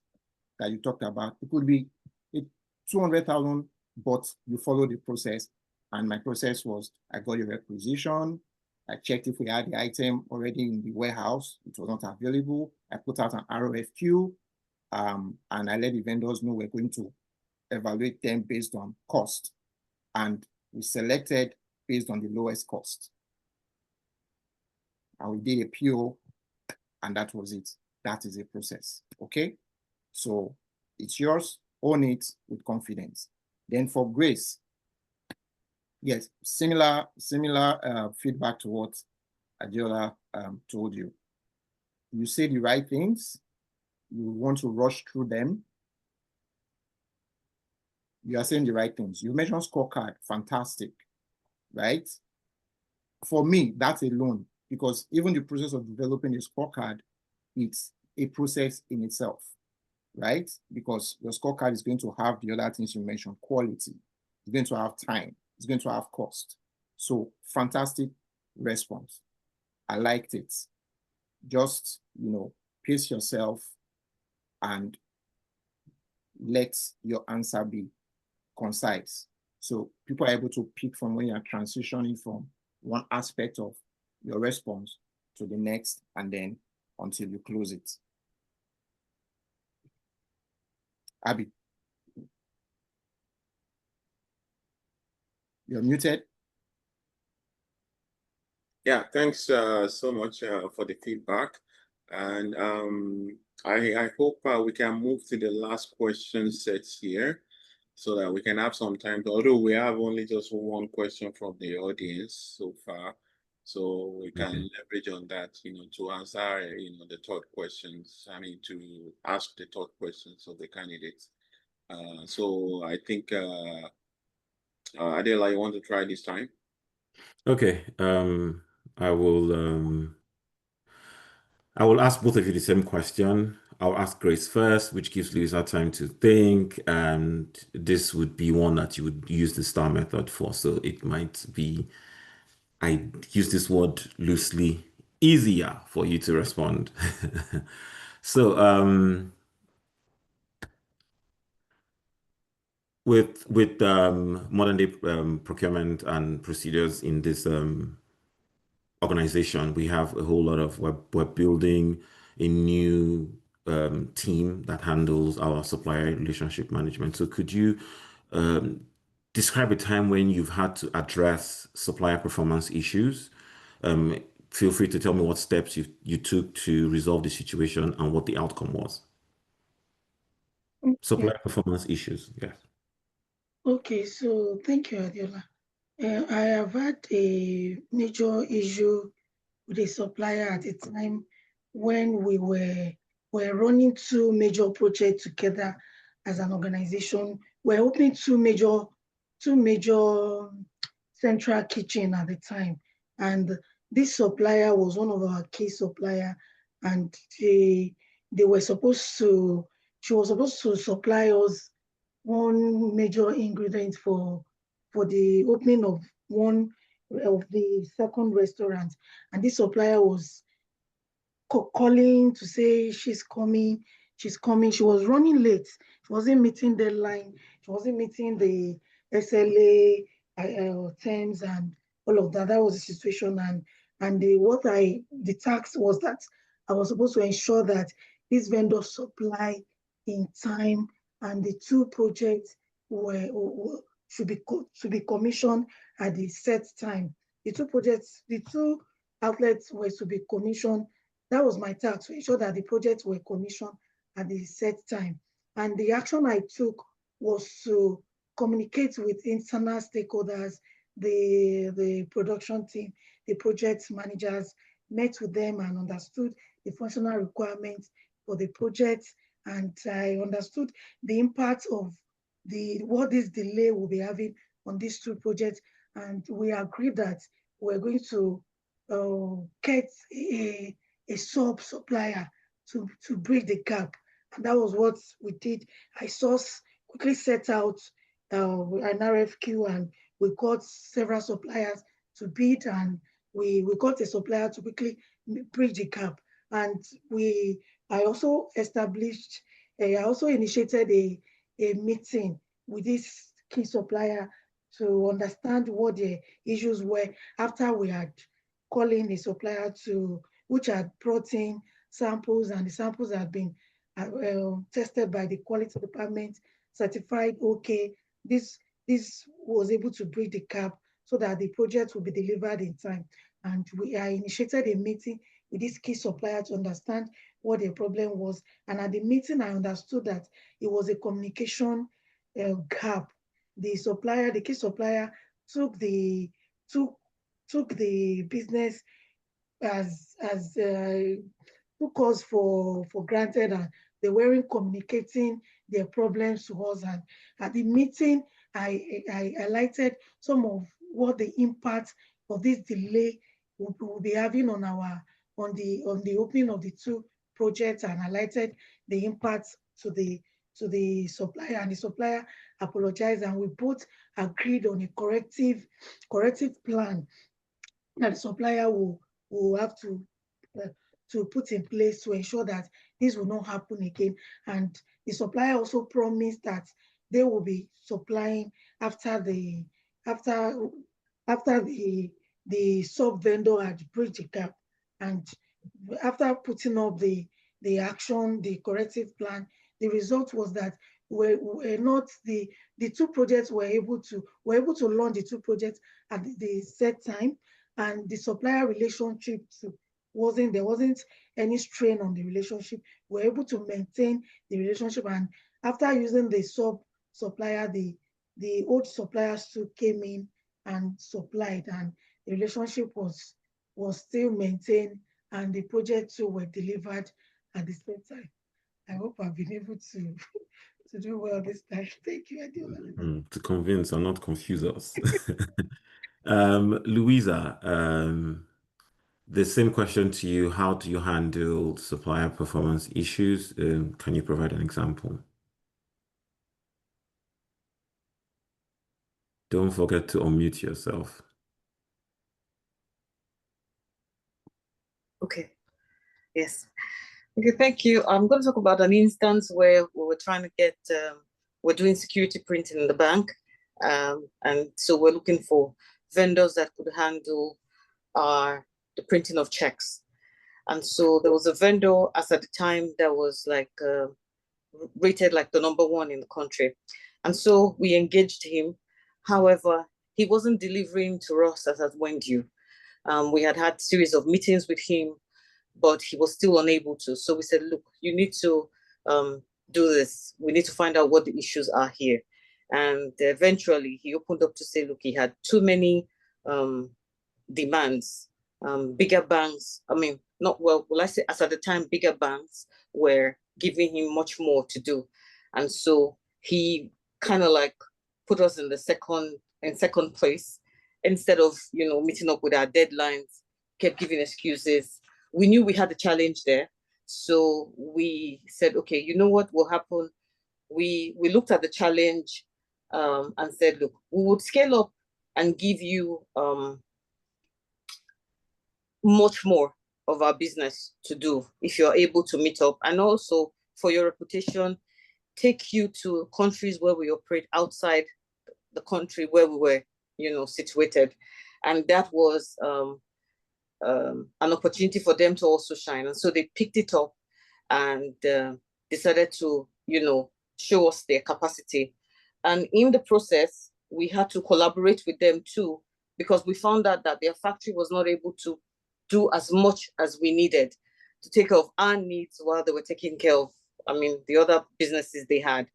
that you talked about. It could be 200,000, but you follow the process. And my process was, I got a requisition. I checked if we had the item already in the warehouse. It was not available. I put out an RFQ, and I let the vendors know we're going to evaluate them based on cost. And we selected based on the lowest cost. And we did a PO, and that was it. That is a process, okay? So it's yours, own it with confidence. Then for Grace, yes, similar feedback to what Adiola told you. You say the right things, you want to rush through them. You are saying the right things. You mentioned scorecard, fantastic, right? For me, that's alone, because even the process of developing a scorecard, it's a process in itself, right? Because your scorecard is going to have the other things you mentioned, quality, it's going to have time, it's going to have cost. So fantastic response. I liked it. Just, pace yourself and let your answer be concise. So people are able to pick from when you're transitioning from one aspect of your response to the next, and then until you close it. Abby, you're muted. Yeah, thanks so much for the feedback. And I hope we can move to the last question set here so that we can have some time. Although we have only just one question from the audience so far, so we can leverage on that, to answer, the third questions. I mean, to ask the third questions of the candidates. So I think Adela, you want to try this time? Okay. I will ask both of you the same question. I'll ask Grace first, which gives Louisa time to think, and this would be one that you would use the STAR method for. So it might be, I use this word loosely, easier for you to respond. So with modern day procurement and procedures in this organization, we have a whole lot of, we're building a new team that handles our supplier relationship management. So could you describe a time when you've had to address supplier performance issues? Feel free to tell me what steps you took to resolve the situation and what the outcome was. Supplier performance issues, yes. Okay, so thank you, Adiola. I have had a major issue with a supplier at a time when we were running two major projects together as an organization. We're opening two major central kitchen at the time, and this supplier was one of our key supplier, and she was supposed to supply us one major ingredient for the opening of one of the second restaurant, and this supplier was calling to say she's coming. She was running late. She wasn't meeting deadline. She wasn't meeting the SLA terms and all of that. That was the situation, and the task was that I was supposed to ensure that this vendor supply in time, and the two projects should be commissioned at the set time. The two outlets were to be commissioned. That was my task, to ensure that the projects were commissioned at the set time. And the action I took was to communicate with internal stakeholders, the production team, the project managers, met with them and understood the functional requirements for the project. And I understood the impact of what this delay will be having on these two projects. And we agreed that we're going to get a sub-supplier to bridge the gap. And that was what we did. I quickly set out an RFQ, and we got several suppliers to bid, and we got a supplier to quickly bridge the gap. And I also initiated a meeting with this key supplier to understand what the issues were after we had calling the supplier which had brought in samples, and the samples had been tested by the quality department, certified okay. This was able to bridge the gap so that the project will be delivered in time. And I initiated a meeting with this key supplier to understand what the problem was. And at the meeting, I understood that it was a communication gap. The key supplier took the business as took us for granted, and they weren't communicating their problems to us. And at the meeting, I highlighted some of what the impact of this delay will be having on the opening of the two projects, and highlighted the impact to the supplier, and the supplier apologized, and we both agreed on a corrective plan that the supplier will have to put in place to ensure that this will not happen again. And the supplier also promised that they will be supplying after the sub vendor had bridged the gap. And after putting up the corrective plan, the result was that we're not the two projects were able to launch the two projects at the set time, and the supplier relationship there wasn't any strain on the relationship. We're able to maintain the relationship, and after using the supplier, the old suppliers too came in and supplied, and the relationship was still maintained, and the project too were delivered at the same time. I hope I've been able to to do well this time. Thank you, Adeola. To convince and not confuse us. Louisa, the same question to you. How do you handle supplier performance issues? Can you provide an example? Don't forget to unmute yourself. Okay. Yes. Okay, thank you. I'm going to talk about an instance where we were trying to get, we're doing security printing in the bank. And so we're looking for vendors that could handle the printing of checks. And so there was a vendor as at the time that was like rated like the #1 in the country. And so we engaged him. However, he wasn't delivering to us as at when due. We had a series of meetings with him, but he was still unable to. So we said, look, you need to do this. We need to find out what the issues are here. And eventually he opened up to say, look, he had too many demands. Bigger banks, I mean, not well, will I say, as at the time, bigger banks were giving him much more to do. And so he kind of like put us in the second place instead of, meeting up with our deadlines, kept giving excuses. We knew we had a challenge there. So we said, okay, you know what will happen? We looked at the challenge and said, look, we would scale up and give you much more of our business to do if you're able to meet up. And also for your reputation, take you to countries where we operate outside the country where we were, situated. And that was an opportunity for them to also shine. And so they picked it up and decided to, show us their capacity. And in the process, we had to collaborate with them too, because we found out that their factory was not able to do as much as we needed to take care of our needs while they were taking care of, the other businesses they had.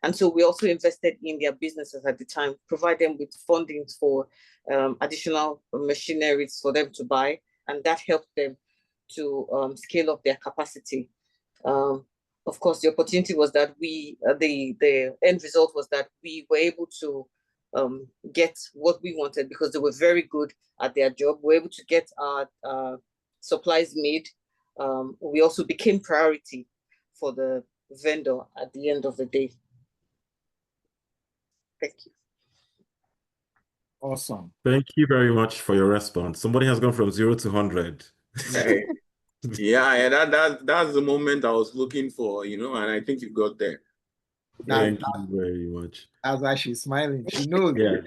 And so we also invested in their businesses at the time, provide them with funding for additional machineries for them to buy. And that helped them to scale up their capacity. Of course, the opportunity was that the end result was that we were able to get what we wanted because they were very good at their job. We were able to get our supplies made. We also became priority for the vendor at the end of the day. Thank you. Awesome. Thank you very much for your response. Somebody has gone from 0 to 100. Yeah, and that's the moment I was looking for, and I think you got there. Thank you very much. That's why she's smiling. She knows. Yeah.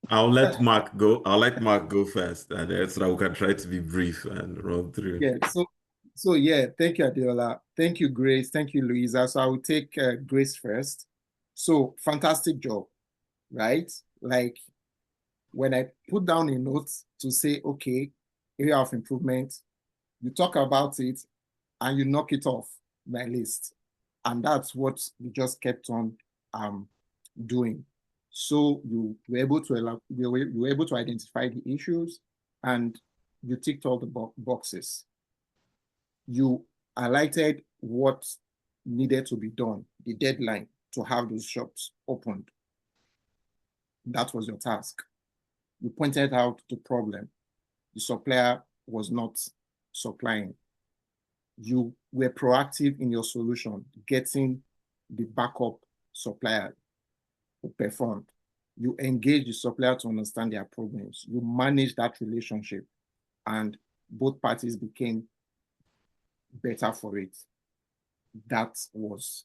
I'll let Mark go. I'll let Mark go first, and so that we can try to be brief and run through. Yeah. So yeah, thank you, Adeola. Thank you, Grace. Thank you, Louisa. So I will take Grace first. So fantastic job, right? Like when I put down a note to say, okay, area of improvement, you talk about it and you knock it off my list. And that's what we just kept on doing. So you were able to identify the issues and you ticked all the boxes. You highlighted what needed to be done, the deadline to have those shops opened. That was your task. You pointed out the problem. The supplier was not supplying. You were proactive in your solution, getting the backup supplier who performed. You engaged the supplier to understand their problems. You managed that relationship and both parties became better for it. That was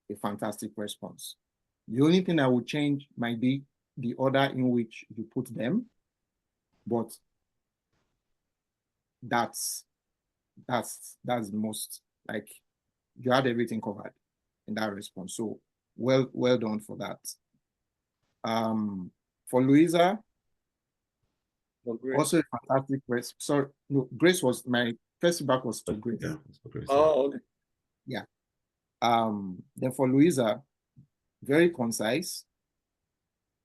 a fantastic response. The only thing I would change might be the order in which you put them, but that's the most, like, you had everything covered in that response. So well done for that. For Louisa, also a fantastic response. Sorry, no, Grace was my first feedback was to Grace. Yeah. Oh, okay. Yeah. Then for Louisa, very concise.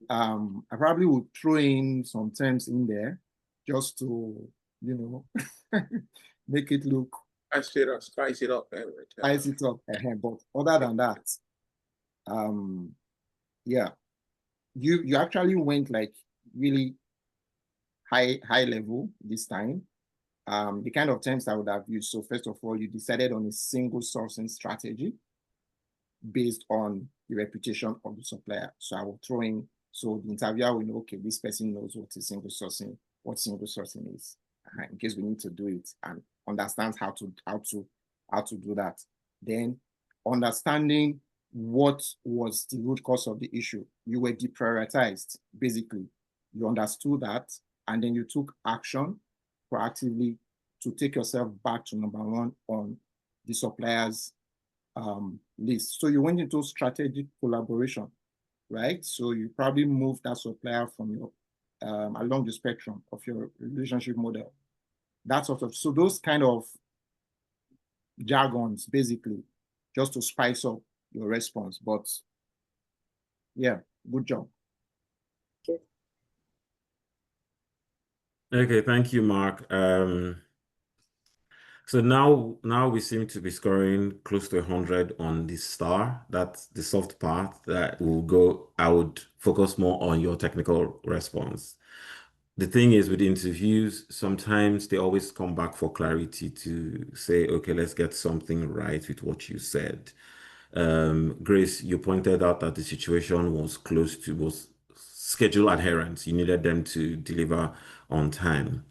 I probably would throw in some terms in there just to, make it look Spice it up. But other than that, Yeah, you actually went like really high level this time. The kind of terms I would have used. So first of all, you decided on a single sourcing strategy based on the reputation of the supplier. So I will throw in, so the interviewer will know, okay, this person knows what is single sourcing, what single sourcing is, in case we need to do it, and understands how to do that. Then understanding what was the root cause of the issue. You were deprioritized, basically. You understood that, and then you took action proactively to take yourself back to number one on the supplier's list. So you went into strategic collaboration, right? So you probably moved that supplier from your along the spectrum of your relationship model. That sort of, so those kind of jargons, basically, just to spice up your response. But yeah, good job. Okay, thank you, Mark. So now we seem to be scoring close to 100 on the star. That's the soft part that will go. I would focus more on your technical response. The thing is with interviews, sometimes they always come back for clarity to say, okay, let's get something right with what you said. Grace, you pointed out that the situation was was schedule adherence. You needed them to deliver on time.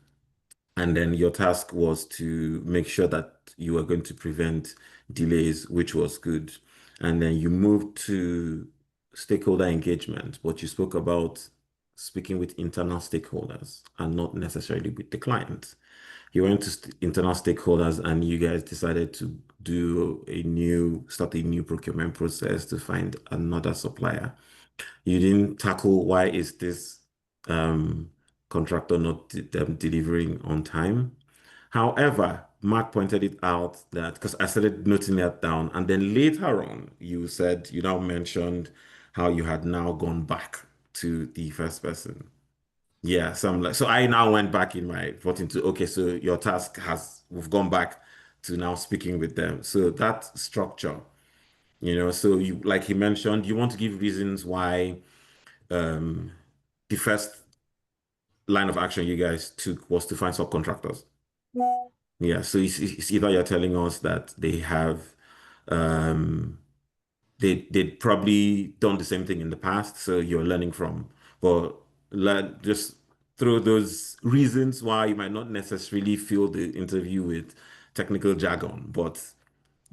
And then your task was to make sure that you were going to prevent delays, which was good. And then you moved to stakeholder engagement, but you spoke about speaking with internal stakeholders and not necessarily with the client. You went to internal stakeholders and you guys decided to start a new procurement process to find another supplier. You didn't tackle why is this contractor not delivering on time. However, Mark pointed it out that because I started noting that down, and then later on, you now mentioned how you had now gone back to the first person. Yeah, so I now went back in my voting to okay, so your task we've gone back to now speaking with them. So that structure, so you like he mentioned, you want to give reasons why the first line of action you guys took was to find subcontractors. Yeah, so it's either you're telling us that they have um they'd probably done the same thing in the past, so you're learning from, but just throw those reasons why you might not necessarily fill the interview with technical jargon, but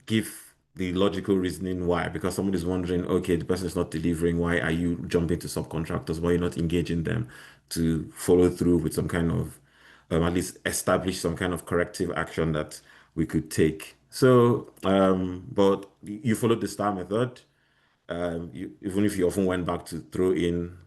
give the logical reasoning why. Because someone is wondering, okay, the person is not delivering. Why are you jumping to subcontractors? Why are you not engaging them to follow through with some kind of, at least establish some kind of corrective action that we could take? So, but you followed the STAR method. Even if you often went back to throw in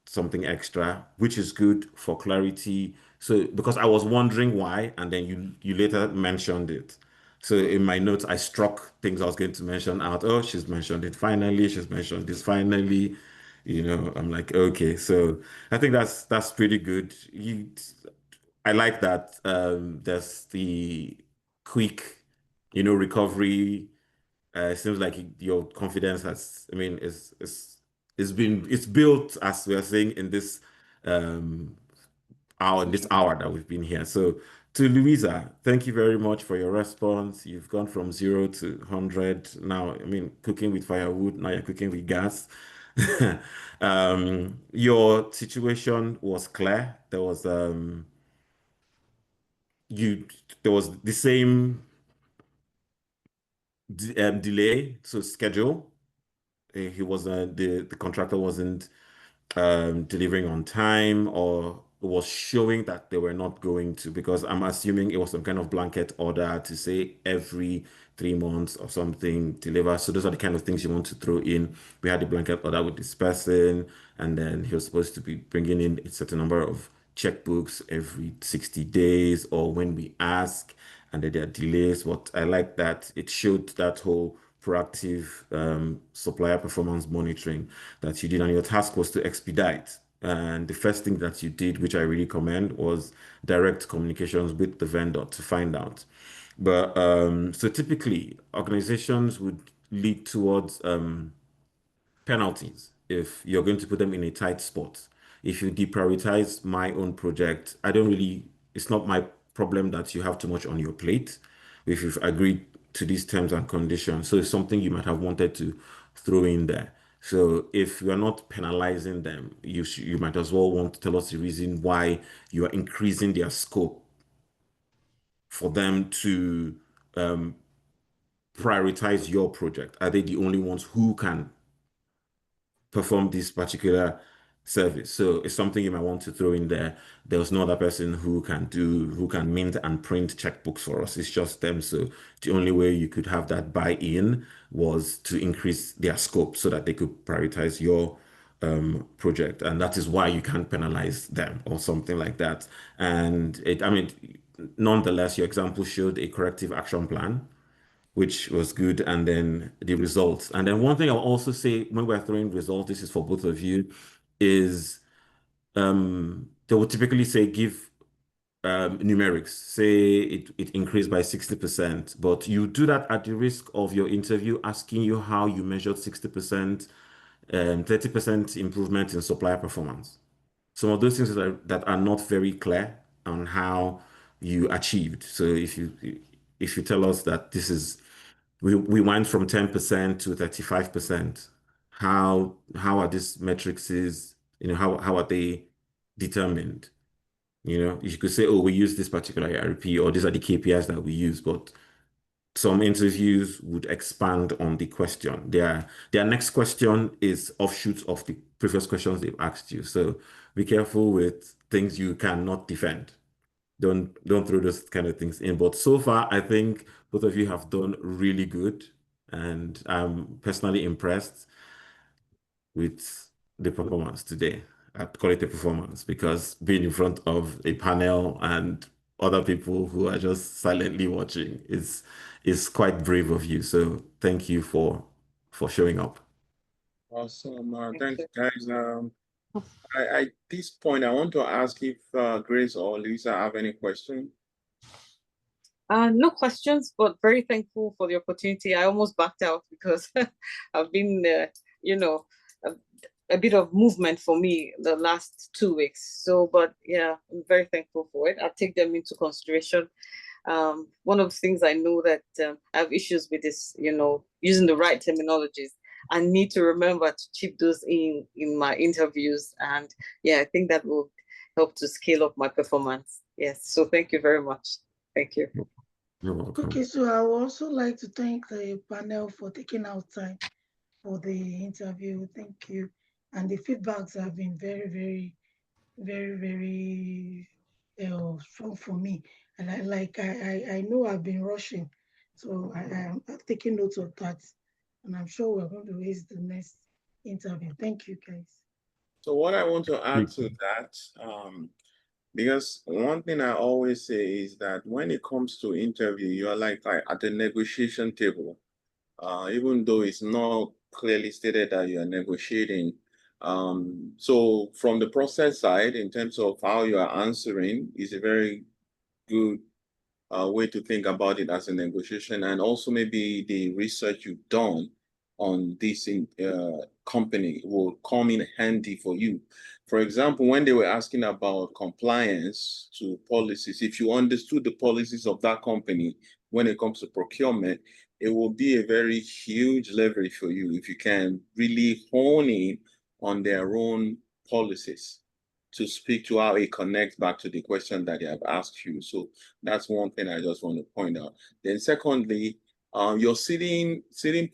something extra, which is good for clarity. So because I was wondering why, and then you later mentioned it. So in my notes, I struck things I was going to mention out. Oh, she's mentioned it finally. She's mentioned this finally. I'm like, okay. So I think that's pretty good. I like that. There's the quick, recovery. It seems like your confidence has, I mean, it's built as we are saying in this um this hour that we've been here. So to Louisa, thank you very much for your response. You've gone from 0 to 100. Now, I mean, cooking with firewood, now you're cooking with gas. Your situation was clear. There was the same delay to schedule. He wasn't the contractor wasn't delivering on time, or was showing that they were not going to, because I'm assuming it was some kind of blanket order to say every 3 months or something deliver. So those are the kind of things you want to throw in. We had the blanket order with this person, and then he was supposed to be bringing in a certain number of checkbooks every 60 days or when we ask, and then there are delays. But I like that it showed that whole proactive supplier performance monitoring that you did, and your task was to expedite. And the first thing that you did, which I really commend, was direct communications with the vendor to find out. But so typically, organizations would lead towards penalties if you're going to put them in a tight spot. If you deprioritize my own project, it's not my problem that you have too much on your plate. If you've agreed to these terms and conditions, so it's something you might have wanted to throw in there. So if you are not penalizing them, you might as well want to tell us the reason why you are increasing their scope for them to prioritize your project. Are they the only ones who can perform this particular service? So it's something you might want to throw in there. There's no other person who can mint and print checkbooks for us. It's just them. So the only way you could have that buy-in was to increase their scope so that they could prioritize your project. And that is why you can't penalize them or something like that. And nonetheless, your example showed a corrective action plan, which was good, and then the results. And then one thing I'll also say when we're throwing results, this is for both of you, is they will typically say give numerics, say it increased by 60%, but you do that at the risk of your interview asking you how you measured 60%, 30% improvement in supplier performance. Some of those things that are not very clear on how you achieved. So if you tell us that this is we went from 10% to 35%. How are these metrics how are they determined? You could say, oh, we use this particular ERP, or these are the KPIs that we use, but some interviews would expand on the question. Their next question is offshoots of the previous questions they've asked you. So be careful with things you cannot defend. Don't throw those kind of things in. But so far, I think both of you have done really good, and I'm personally impressed with the performance today. I'd call it a performance because being in front of a panel and other people who are just silently watching is quite brave of you. So thank you for showing up. Awesome. Thank Thanks, guys. At this point, I want to ask if Grace or Lisa have any questions. No questions, but very thankful for the opportunity. I almost backed out because I've been, a bit of movement for me the last 2 weeks. So, but yeah, I'm very thankful for it. I'll take them into consideration. One of the things I know that I have issues with is, using the right terminologies. I need to remember to chip those in my interviews. And yeah, I think that will help to scale up my performance. Yes. So thank you very much. Thank you. You're welcome. Okay, so I would also like to thank the panel for taking out time for the interview. Thank you. And the feedbacks have been very, very, very, very strong for me. And I know I've been rushing, so I'm taking notes of that. And I'm sure we're going to raise the next interview. Thank you, guys. So what I want to add to that, because one thing I always say is that when it comes to interview, you're like at the negotiation table, even though it's not clearly stated that you're negotiating. So from the process side, in terms of how you are answering, is a very good way to think about it as a negotiation, and also maybe the research you've done on this company will come in handy for you. For example, when they were asking about compliance to policies, if you understood the policies of that company when it comes to procurement, it will be a very huge leverage for you if you can really hone in on their own policies to speak to how it connects back to the question that they have asked you. So that's one thing I just want to point out. Then secondly, your sitting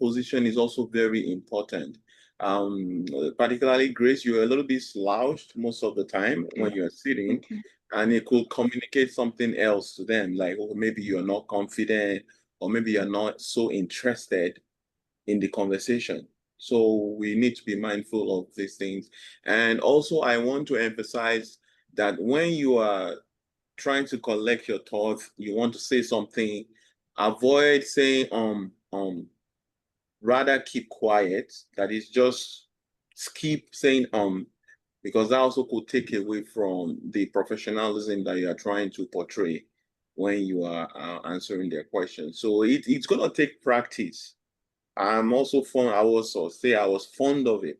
position is also very important. Particularly, Grace, you're a little bit slouched most of the time when you're sitting, and it could communicate something else to them, like, oh, maybe you're not confident, or maybe you're not so interested in the conversation. So we need to be mindful of these things. And also, I want to emphasize that when you are trying to collect your thoughts, you want to say something, avoid saying rather keep quiet. That is, just keep saying because that also could take away from the professionalism that you are trying to portray when you are answering their questions. So it's going to take practice I'm also fond, I was fond of it.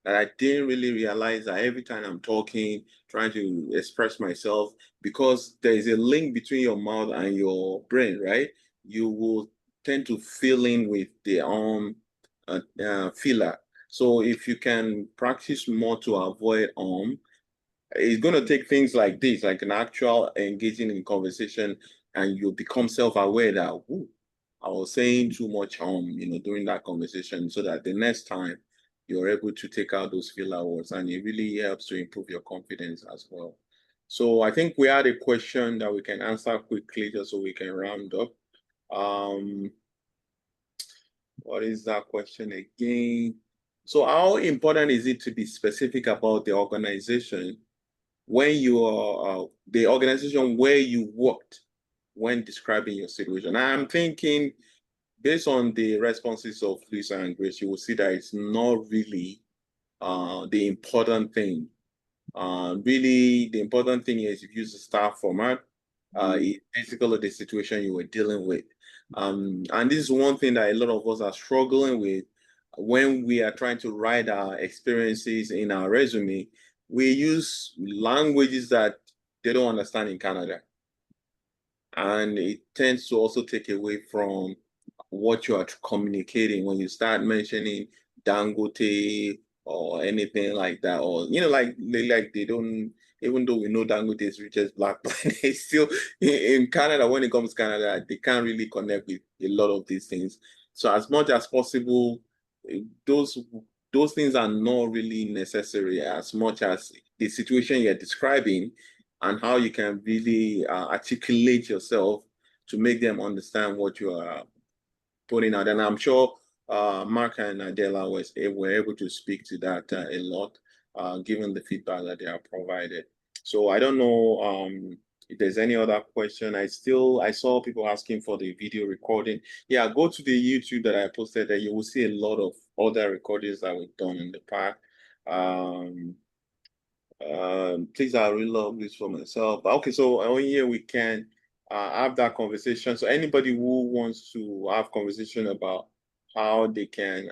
And I didn't really realize that every time I'm talking, trying to express myself, because there is a link between your mouth and your brain, right? You will tend to fill in with the filler. So if you can practice more to avoid it's going to take things like this, like an actual engaging in conversation, and you become self-aware that, ooh, I was saying too much during that conversation, so that the next time you're able to take out those filler words, and it really helps to improve your confidence as well. So I think we had a question that we can answer quickly just so we can round up. What is that question again? So how important is it to be specific about the organization when you are the organization where you worked when describing your situation? I'm thinking, based on the responses of Lisa and Grace, you will see that it's not really the important thing. Really, the important thing is if you use the star format, it's basically the situation you were dealing with. And this is one thing that a lot of us are struggling with when we are trying to write our experiences in our resume. We use languages that they don't understand in Canada. And it tends to also take away from what you are communicating when you start mentioning Dangote or anything like that, or like they don't, even though we know Dangote is richest black, but they still in Canada, when it comes to Canada, they can't really connect with a lot of these things. So as much as possible, those things are not really necessary, as much as the situation you're describing and how you can really articulate yourself to make them understand what you are putting out. And I'm sure Mark and Adela were able to speak to that a lot, given the feedback that they have provided. So I don't know if there's any other question. I saw people asking for the video recording. Yeah, go to the YouTube that I posted there. You will see a lot of other recordings that we've done in the past. Please, I really love this for myself. Okay, so on here we can have that conversation. So anybody who wants to have conversation about how they can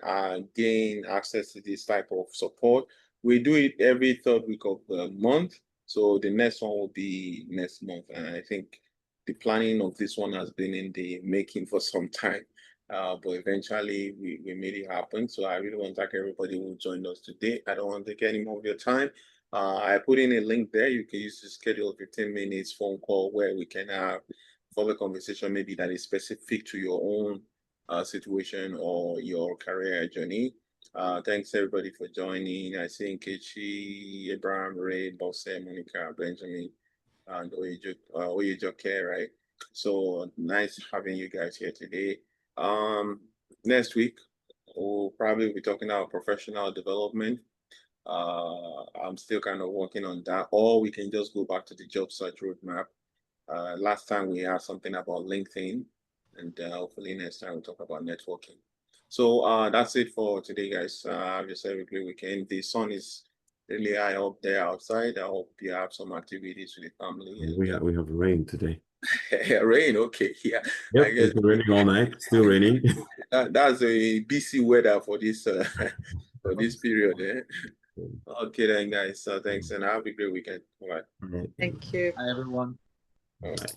gain access to this type of support, we do it every third week of the month. So the next one will be next month. And I think the planning of this one has been in the making for some time. But eventually we made it happen. So I really want to thank everybody who joined us today. I don't want to take any more of your time. I put in a link there. You can use to schedule a 15 minutes phone call where we can have further conversation, maybe that is specific to your own situation or your career journey. Thanks everybody for joining. I see Nkechi, Abraham, Ray, Bosse, Monica, Benjamin, and Oyejoke, right? So nice having you guys here today. Next week, we'll probably be talking about professional development. I'm still kind of working on that, or we can just go back to the job search roadmap. Last time we had something about LinkedIn, and hopefully next time we'll talk about networking. So that's it for today, guys. Have yourself a great weekend. The sun is really high up there outside. I hope you have some activities with the family. We have rain today. Rain, okay, yeah. Yep, I guess it's raining all night. Still raining. that's a BC weather for this for this period. Eh? Okay then, guys. Thanks, and have a great weekend. All right. All right. Thank you. Hi, everyone. All right.